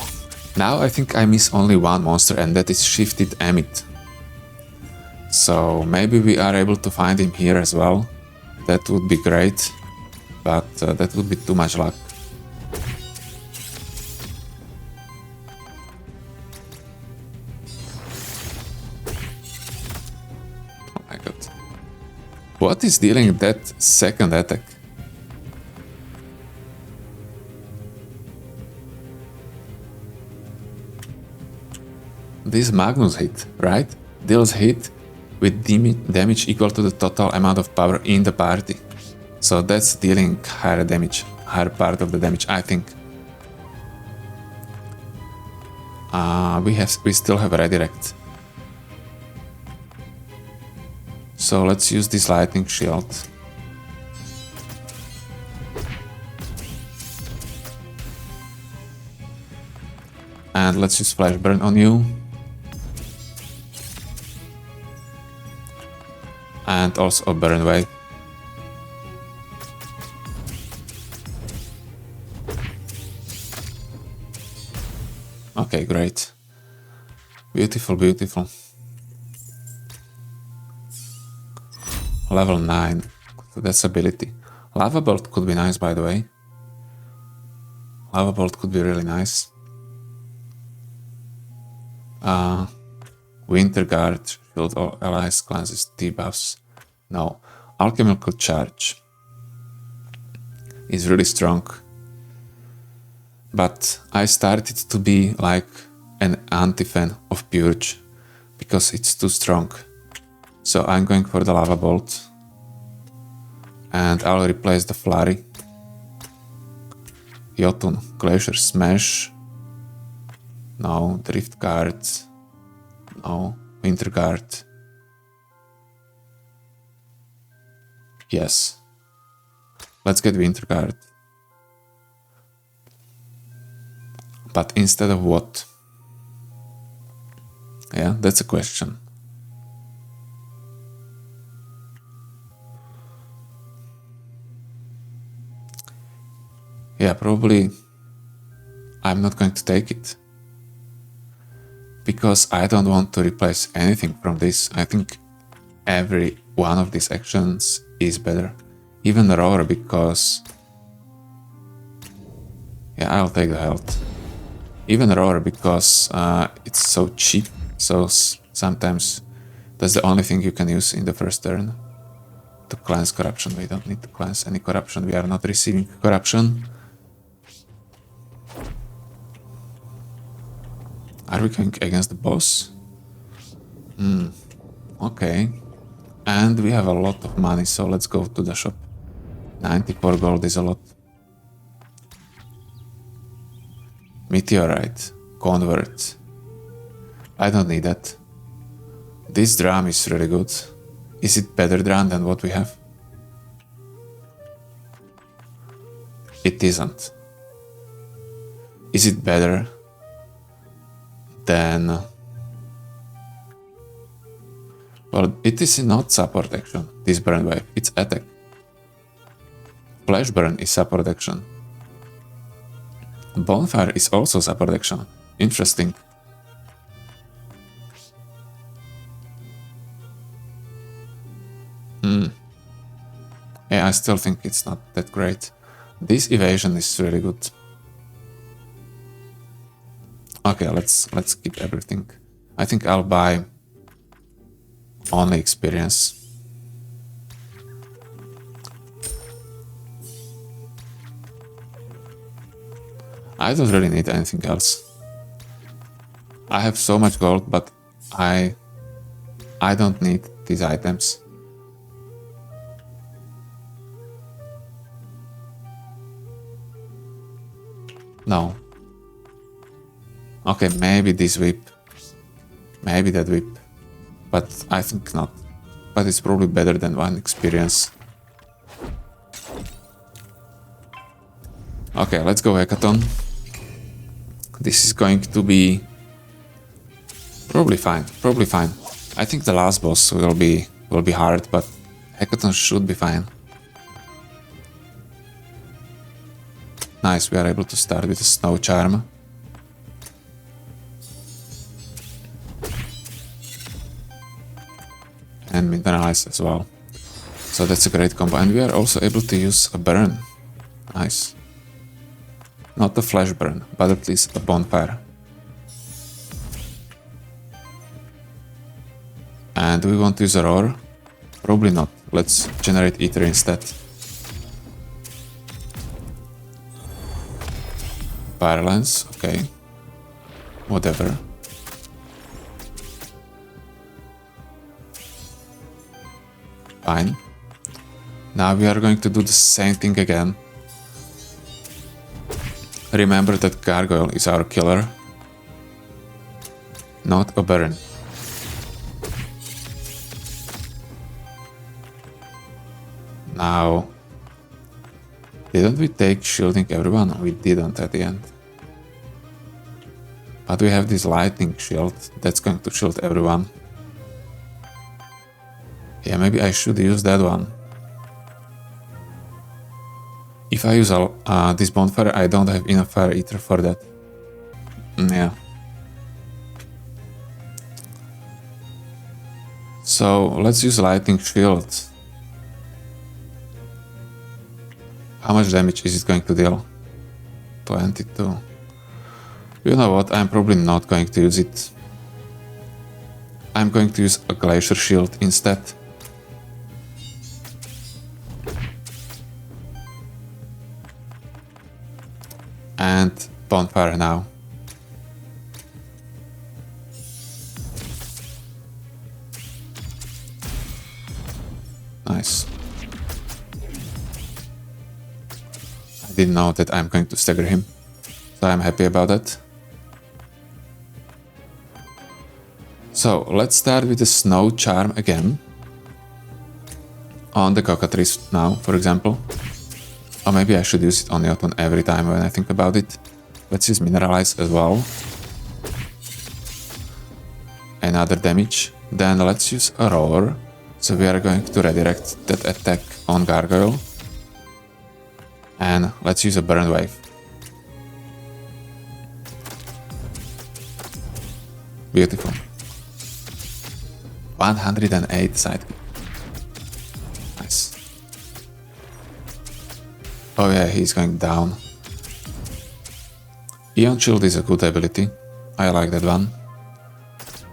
now I think I miss only one monster and that is Shifted Emmet. So maybe we are able to find him here as well. That would be great, but that would be too much luck. Oh my god. What is dealing that second attack? This Magnus hit, right? Deals hit with damage equal to the total amount of power in the party. So that's dealing higher damage, higher part of the damage, I think. We still have a redirect. So let's use this lightning shield. And let's use Flash Burn on you. And also a Burn Wave. Okay, great. Beautiful, beautiful. Level 9. So that's ability. Lava Bolt could be nice, by the way. Lava Bolt could be really nice. Winter Guard, shield all allies, cleanses, debuffs. No. Alchemical Charge is really strong. But I started to be like an anti-fan of Purge because it's too strong. So I'm going for the Lava Bolt. And I'll replace the Flurry. Jotunn, Glacier Smash. No, Drift Guard. No, Winter Guard. Yes. Let's get Winter Guard. But instead of what? Yeah, that's a question. Yeah, probably I'm not going to take it. Because I don't want to replace anything from this. I think every one of these actions is better. Even Roar because... Yeah, I'll take the health. Even Roar because it's so cheap, so sometimes that's the only thing you can use in the first turn. To cleanse corruption. We don't need to cleanse any corruption, we are not receiving corruption. Are we going against the boss? Okay. And we have a lot of money, so let's go to the shop. 94 gold is a lot. Meteorite. Convert. I don't need that. This drum is really good. Is it better drum than what we have? It isn't. Is it better than... Well, it is not support action, this burn wave, it's attack. Flash burn is support action. Bonfire is also support action. Interesting. Yeah, I still think it's not that great. This evasion is really good. Okay, let's keep everything. I think I'll buy only experience. I don't really need anything else. I have so much gold, but I don't need these items. No. Okay, maybe this whip. Maybe that whip. But I think not. But it's probably better than one experience. Okay, let's go Hackathon. This is going to be probably fine. Probably fine. I think the last boss will be hard, but Hackathon should be fine. Nice, we are able to start with a snow charm. And mineralize as well. So that's a great combo. And we are also able to use a burn. Nice. Not a flash burn, but at least a bonfire. And do we want to use a roar? Probably not. Let's generate Aether instead. Fire lance, okay. Whatever. Fine. Now we are going to do the same thing again. Remember that Gargoyle is our killer, not a burn. Now, didn't we take shielding everyone? We didn't at the end. But we have this lightning shield that's going to shield everyone. Yeah, maybe I should use that one. If I use this bonfire, I don't have enough fire ether for that. Yeah. So let's use lightning shield. How much damage is it going to deal? 22. You know what, I'm probably not going to use it. I'm going to use a glacier shield instead. And bonfire now. Nice. I didn't know that I'm going to stagger him, so I'm happy about that. So let's start with the snow charm again. On the Cockatrice now, for example. Or maybe I should use it on Jotunn every time when I think about it. Let's use mineralize as well. Another damage. Then let's use a roar. So we are going to redirect that attack on Gargoyle. And let's use a burn wave. Beautiful. 108 sidekick. Nice. Oh yeah, he's going down. Ion Shield is a good ability. I like that one.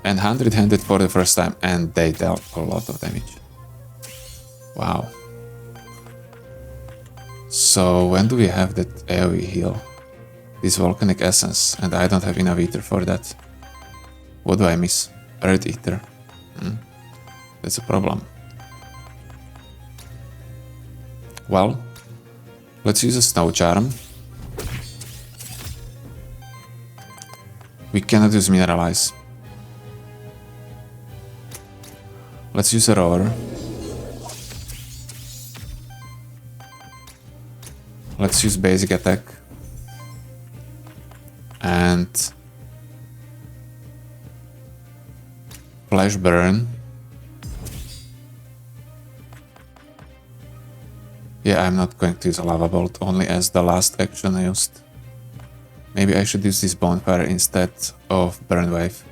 And 100-handed for the first time, and they dealt a lot of damage. Wow. So when do we have that AoE heal? This Volcanic Essence, and I don't have enough Ether for that. What do I miss? Earth Ether. That's a problem. Well, let's use a Snow Charm. We cannot use Mineralize. Let's use a Roar. Let's use Basic Attack. And Flash Burn. Yeah, I'm not going to use a Lava Bolt, only as the last action I used. Maybe I should use this Bonfire instead of Burn Wave.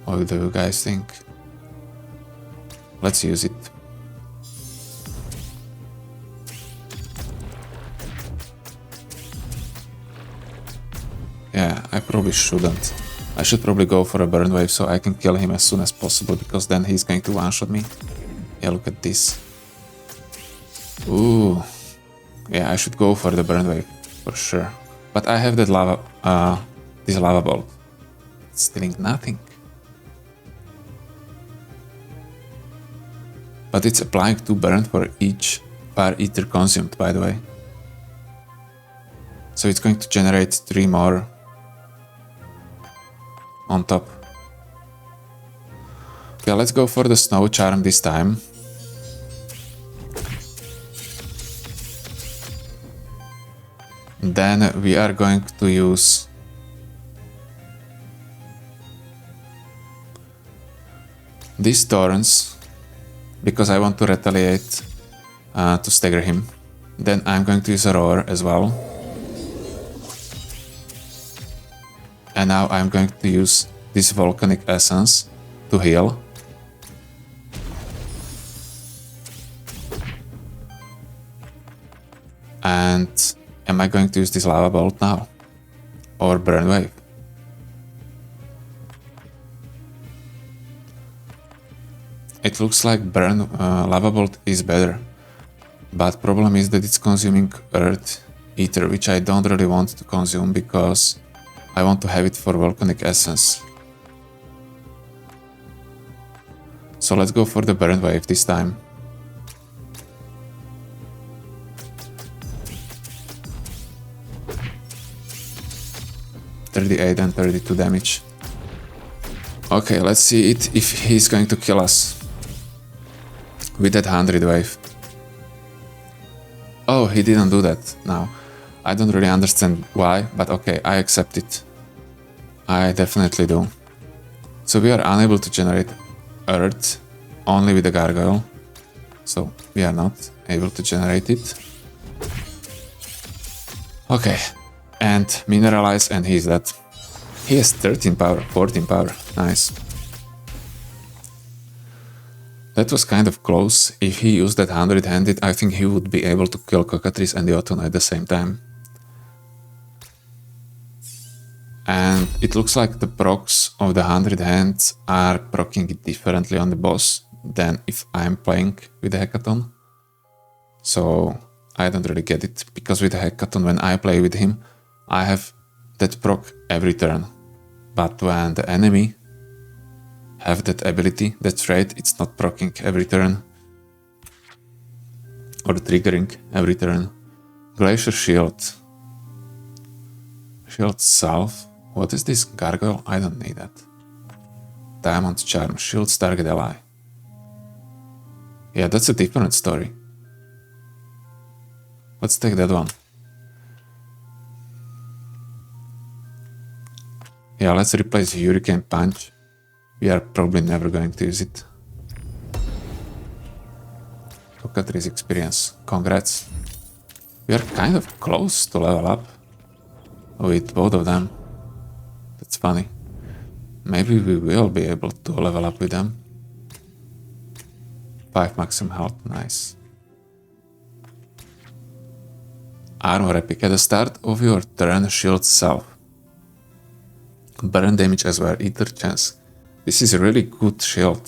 What do you guys think? Let's use it. Yeah, I probably shouldn't. I should probably go for a Burn Wave so I can kill him as soon as possible, because then he's going to one-shot me. Yeah, look at this. Ooh. Yeah, I should go for the Burn Wave, for sure. But I have that lava, this Lava Bolt. It's doing nothing. But it's applying 2 burn for each Fire Ether consumed, by the way. So it's going to generate 3 more on top. Okay, let's go for the Snow Charm this time. Then we are going to use these Thorns, because I want to retaliate to stagger him. Then I'm going to use a Roar as well. And now I'm going to use this Volcanic Essence to heal. And am I going to use this Lava Bolt now? Or Burn Wave? It looks like Lava Bolt is better. But problem is that it's consuming Earth Ether, which I don't really want to consume because I want to have it for Volcanic Essence. So let's go for the Burn Wave this time. $38 and 32 damage. Okay, let's see if he's going to kill us with that 100 wave. Oh, he didn't do that now. I don't really understand why, but okay, I accept it. I definitely do. So we are unable to generate Earth only with the Gargoyle. So we are not able to generate it. Okay, and Mineralize, and he's dead. He has 13 power, 14 power, nice. That was kind of close. If he used that 100-handed, I think he would be able to kill Cockatrice and Jotunn at the same time. And it looks like the procs of the 100 hands are proccing it differently on the boss than if I'm playing with the Hackathon. So I don't really get it, because with the Hackathon, when I play with him, I have that proc every turn. But when the enemy have that ability, that trait, it's not proccing every turn. Or triggering every turn. Glacier Shield. Shield Salve. What is this? Gargoyle? I don't need that. Diamond Charm. Shields target ally. Yeah, that's a different story. Let's take that one. Yeah, let's replace Hurricane Punch. We are probably never going to use it. Cockatrice experience. Congrats. We are kind of close to level up with both of them. That's funny. Maybe we will be able to level up with them. 5 maximum health, nice. Armor epic. At the start of your turn, shield self. Burn damage as well, Aether chance. This is a really good shield.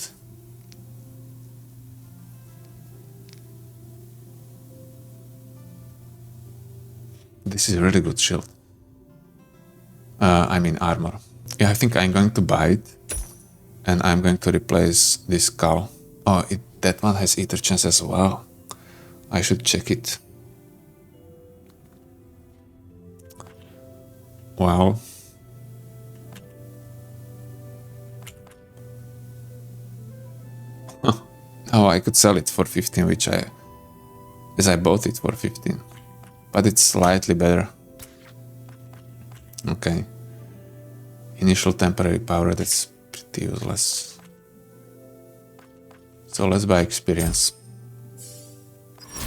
This is a really good shield. I mean armor. Yeah, I think I'm going to buy it. And I'm going to replace this skull. Oh, that one has Aether chance as well. I should check it. Wow. Oh, I could sell it for 15, which I bought it for 15. But it's slightly better. Okay. Initial temporary power, that's pretty useless. So let's buy experience.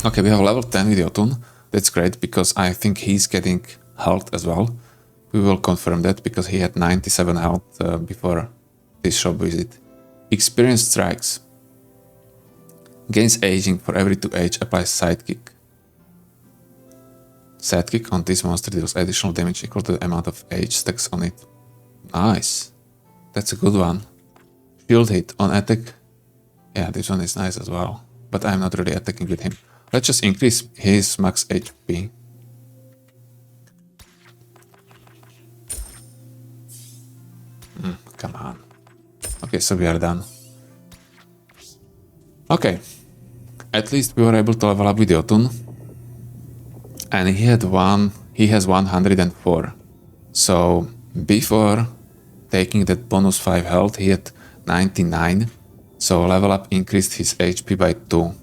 Okay, we have level 10 with Jotunn. That's great because I think he's getting health as well. We will confirm that because he had 97 health before this shop visit. Experience strikes. Gains aging for every 2 age, applies Sidekick. Sidekick on this monster deals additional damage equal to the amount of age stacks on it. Nice. That's a good one. Shield hit on attack. Yeah, this one is nice as well. But I'm not really attacking with him. Let's just increase his max HP. Come on. Okay, so we are done. Okay. At least we were able to level up with Jotunn. And he has 104. So before taking that bonus 5 health, he had 99. So level up increased his HP by 2.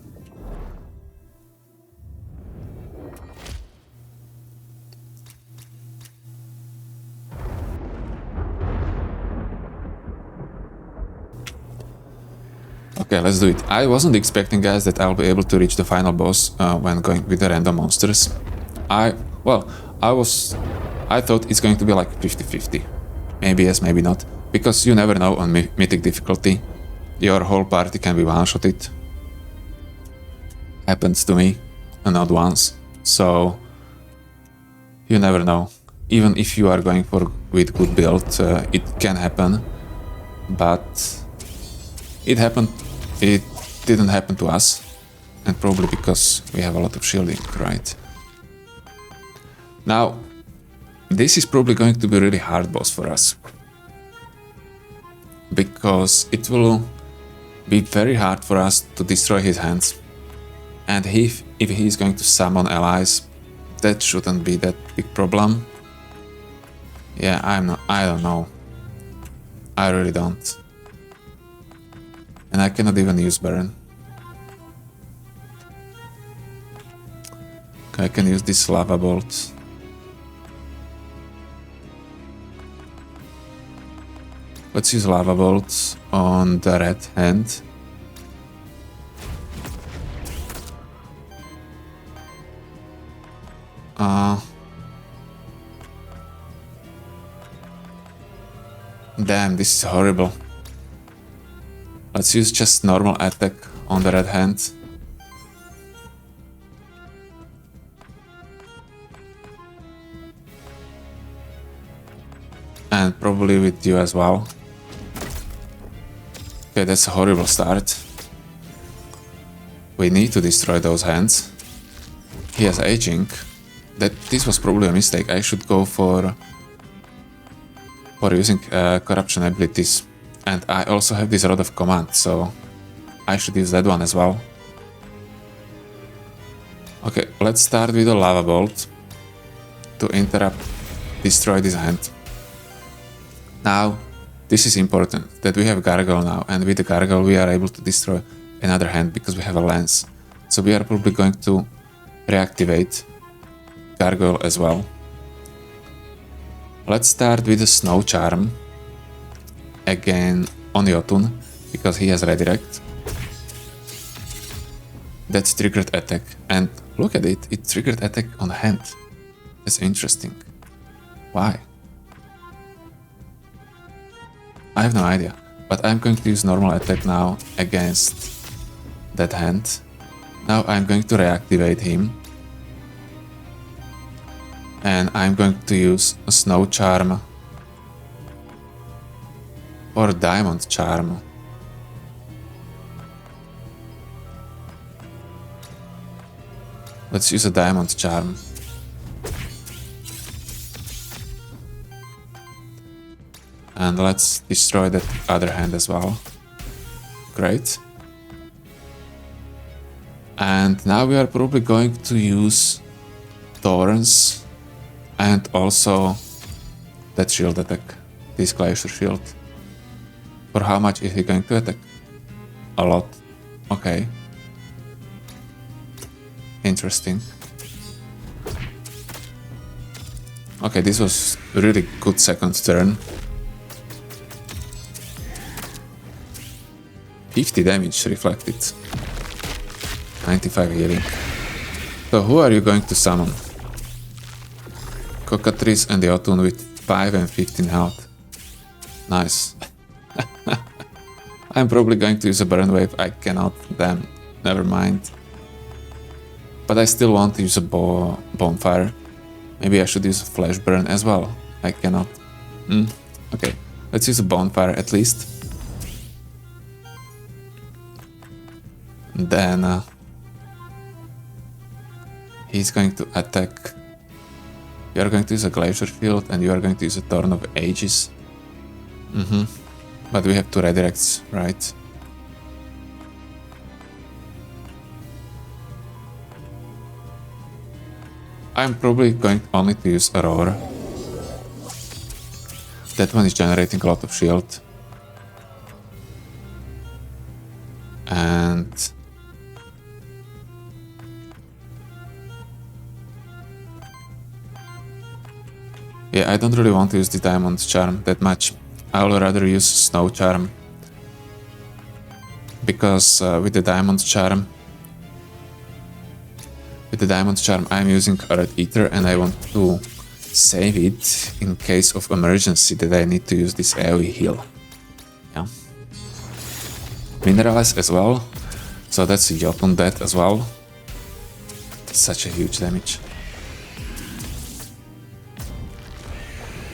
Okay, let's do it. I wasn't expecting, guys, that I'll be able to reach the final boss when going with the random monsters. I thought it's going to be like 50-50. Maybe yes, maybe not. Because you never know on Mythic difficulty. Your whole party can be one-shotted. Happens to me, and not once. So, you never know. Even if you are going with good build, it can happen. But it didn't happen to us. And probably because we have a lot of shielding, right? Now, this is probably going to be a really hard boss for us. Because it will be very hard for us to destroy his hands. And if he is going to summon allies, that shouldn't be that big problem. Yeah, I don't know. I really don't. And I cannot even use Baron. Okay, I can use this lava bolt. Let's use lava bolt on the red hand. Damn, this is horrible. Let's use just normal attack on the red hand. And probably with you as well. Okay, that's a horrible start. We need to destroy those hands. He has aging. This was probably a mistake. I should go for using corruption abilities. And I also have this Rod of Command, so I should use that one as well. Okay, let's start with a lava bolt to destroy this hand. Now, this is important, that we have Gargoyle now, and with the Gargoyle we are able to destroy another hand because we have a lance. So we are probably going to reactivate Gargoyle as well. Let's start with a Snow Charm. Again on Jotunn, because he has redirect. That's triggered attack, and look at it, it triggered attack on the hand. That's interesting. Why? I have no idea, but I'm going to use normal attack now against that hand. Now I'm going to reactivate him. And I'm going to use a Snow Charm or Diamond Charm. Let's use a Diamond Charm. And let's destroy that other hand as well. Great. And now we are probably going to use Thorns and also that shield attack, this Glacier Shield. For how much is he going to attack? A lot. Okay. Interesting. Okay, this was a really good second turn. 50 damage reflected. 95 healing. So who are you going to summon? Cockatrice and Jotunn with 5 and 15 health. Nice. I'm probably going to use a burn wave. I cannot. Damn. Never mind. But I still want to use a bonfire. Maybe I should use a flash burn as well. I cannot. Okay. Let's use a bonfire at least. Then he's going to attack. You are going to use a Glacier Shield and you are going to use a Thorn of Ages. But we have 2 redirects, right? I'm probably going only to use Aurora. That one is generating a lot of shield. And yeah, I don't really want to use the Diamond Charm that much. I will rather use Snow Charm. Because with the Diamond Charm I'm using Red Aether and I want to save it in case of emergency that I need to use this AoE heal. Yeah. Mineralize as well. So that's a Jotunn dead as well. Such a huge damage.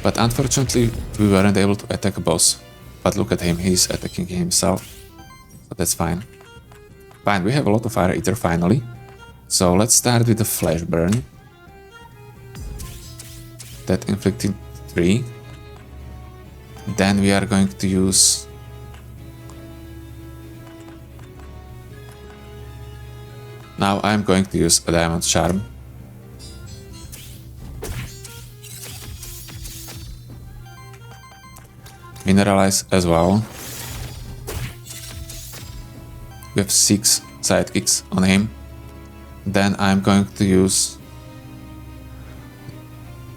But unfortunately, we weren't able to attack a boss. But look at him, he's attacking himself. So that's fine. Fine, we have a lot of Fire Ether finally. So let's start with the Flash Burn. That inflicted 3. Then we are going to use... Now I'm going to use a Diamond Charm. Mineralize as well. We have 6 sidekicks on him. Then I'm going to use...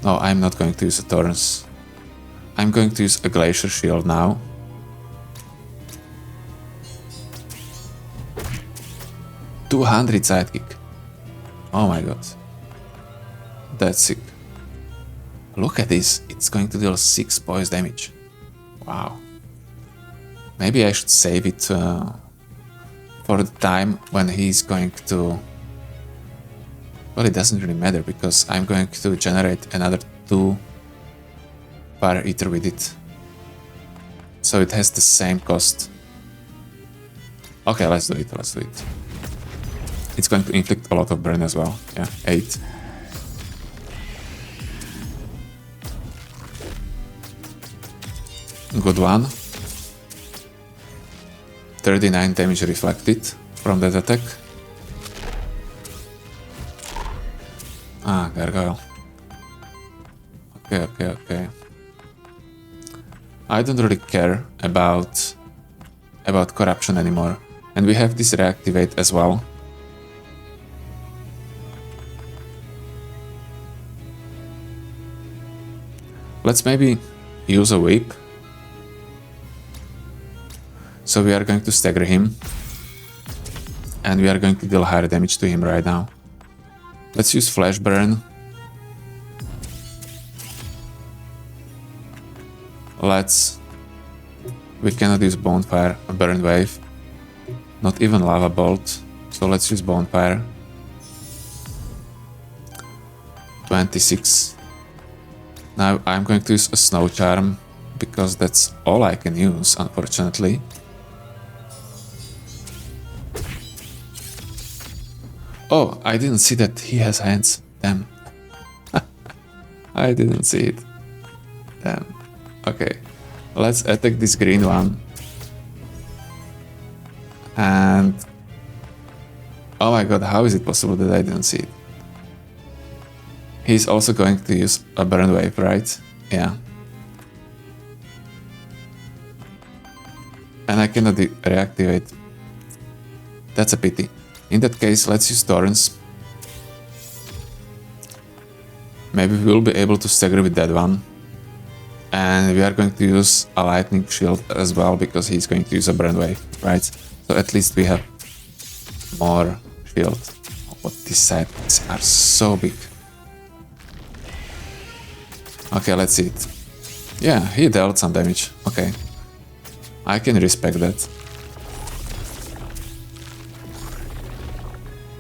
No, I'm not going to use the Thorns. I'm going to use a Glacier Shield now. $200 sidekick. Oh my god. That's sick. Look at this. It's going to deal 6 poise damage. Wow. Maybe I should save it for the time when he's going to... Well, it doesn't really matter because I'm going to generate another 2 Fire Ether with it. So it has the same cost. Okay, let's do it, let's do it. It's going to inflict a lot of burn as well. Yeah, 8. Good one. 39 damage reflected from that attack. Ah, Gargoyle. Okay. I don't really care about corruption anymore. And we have this reactivate as well. Let's maybe use a whip. So we are going to stagger him. And we are going to deal higher damage to him right now. Let's use Flash Burn. We cannot use Bonfire, a Burn Wave. Not even Lava Bolt. So let's use Bonfire. 26 Now I'm going to use a snow charm, because that's all I can use, unfortunately. Oh, I didn't see that he has hands. Damn. I didn't see it. Damn. Okay. Let's attack this green one. And... oh my god, how is it possible that I didn't see it? He's also going to use a burn wave, right? Yeah. And I cannot reactivate. That's a pity. In that case, let's use Thorns. Maybe we'll be able to stagger with that one. And we are going to use a lightning shield as well, because he's going to use a burn wave, right? So at least we have more shield. What these sidekicks are so big. Okay, let's see it. Yeah, he dealt some damage. Okay. I can respect that.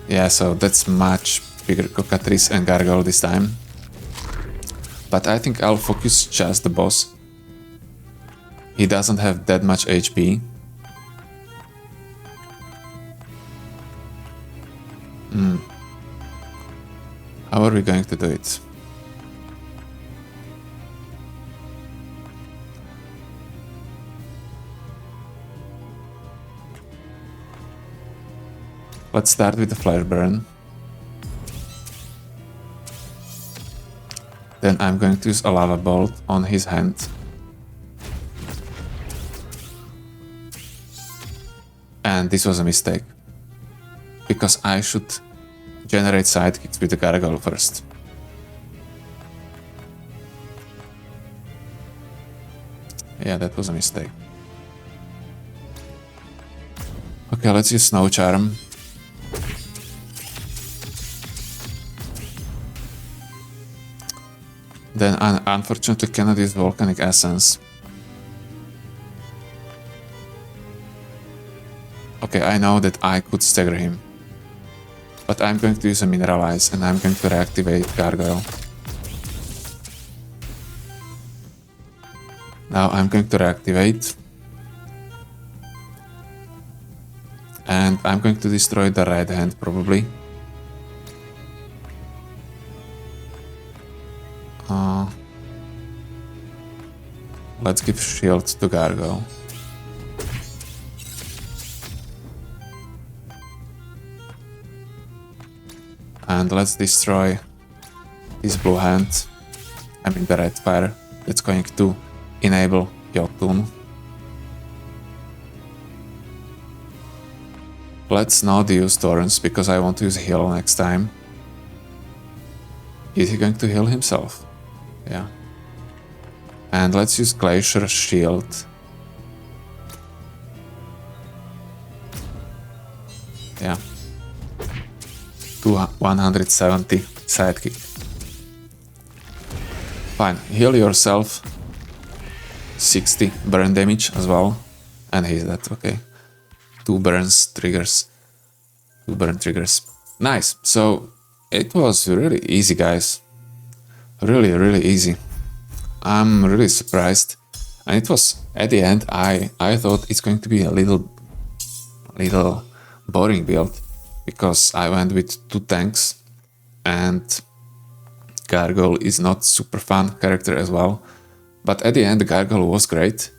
Yeah, so that's much bigger Cockatrice and Gargoyle this time. But I think I'll focus just the boss. He doesn't have that much HP. How are we going to do it? Let's start with the flash burn. Then I'm going to use a lava bolt on his hand. And this was a mistake. Because I should generate sidekicks with the Gargoyle first. Yeah, that was a mistake. Okay, let's use Snow Charm. Then unfortunately cannot use Volcanic Essence. Okay, I know that I could stagger him. But I'm going to use a Mineralize and I'm going to reactivate Gargoyle. Now I'm going to reactivate. And I'm going to destroy the red hand probably. Let's give shield to Gargoyle. And let's destroy this blue hand. I mean the red fire. That's going to enable Jotunn. Let's not use Thorns because I want to use heal next time. Is he going to heal himself? Yeah. And let's use Glacier Shield. Yeah. To 170 Sidekick. Fine, heal yourself. 60 burn damage as well. And he's dead, okay. 2 burns triggers. 2 burn triggers. Nice, so it was really easy, guys. Really easy. I'm really surprised. And it was, at the end, I thought it's going to be a little boring build. Because I went with 2 tanks. And Gargoyle is not super fun character as well. But at the end, the Gargoyle was great.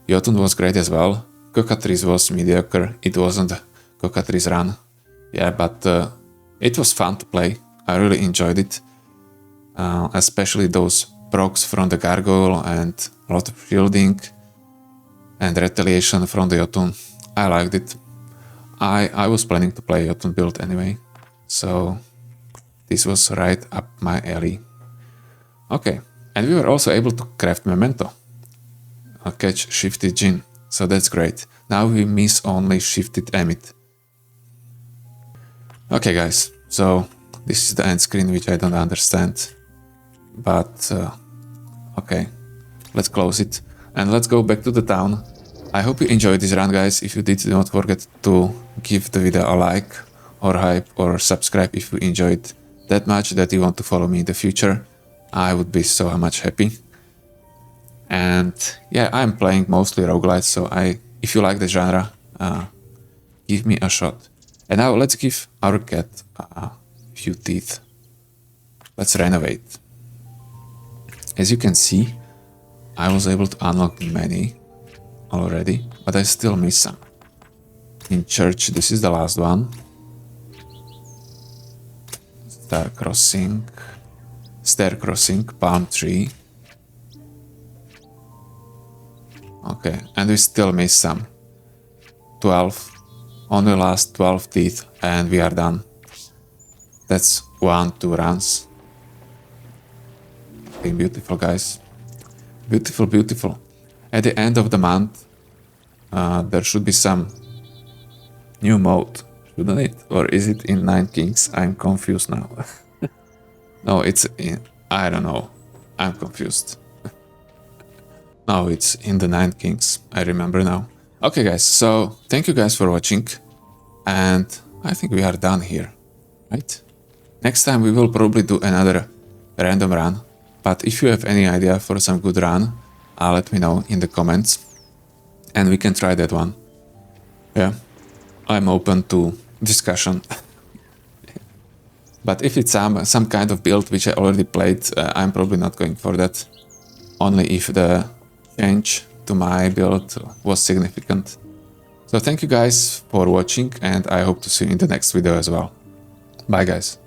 Jotunn was great as well. Cockatrice was mediocre. It wasn't Cockatrice run. Yeah, but it was fun to play. I really enjoyed it. Especially those procs from the Gargoyle and a lot of shielding and retaliation from the Jotunn. I liked it. I was planning to play Jotunn build anyway. So this was right up my alley. Okay, and we were also able to craft Memento. Catch Shifted Djinn. So that's great. Now we miss only Shifted Emmet. Okay guys, so this is the end screen which I don't understand. But okay, let's close it and let's go back to the town. I hope you enjoyed this run, guys. If you did, do not forget to give the video a like or hype or subscribe if you enjoyed that much that you want to follow me in the future. I would be so much happy. And yeah, I'm playing mostly roguelites, so if you like the genre, give me a shot. And now let's give our cat a few teeth. Let's renovate. As you can see, I was able to unlock many already, but I still miss some. In church, this is the last one. Stair crossing, palm tree. Okay, and we still miss some. 12. Only last 12 teeth and we are done. That's 2 runs. Beautiful, guys. Beautiful, beautiful. At the end of the month, there should be some new mode, shouldn't it? Or is it in 9 Kings? I'm confused now. No, it's in... I don't know. I'm confused. No, it's in the 9 Kings. I remember now. Okay, guys, so thank you guys for watching. And I think we are done here, right? Next time we will probably do another random run. But if you have any idea for some good run, let me know in the comments. And we can try that one. Yeah, I'm open to discussion. But if it's some kind of build which I already played, I'm probably not going for that. Only if the change to my build was significant. So thank you guys for watching and I hope to see you in the next video as well. Bye guys.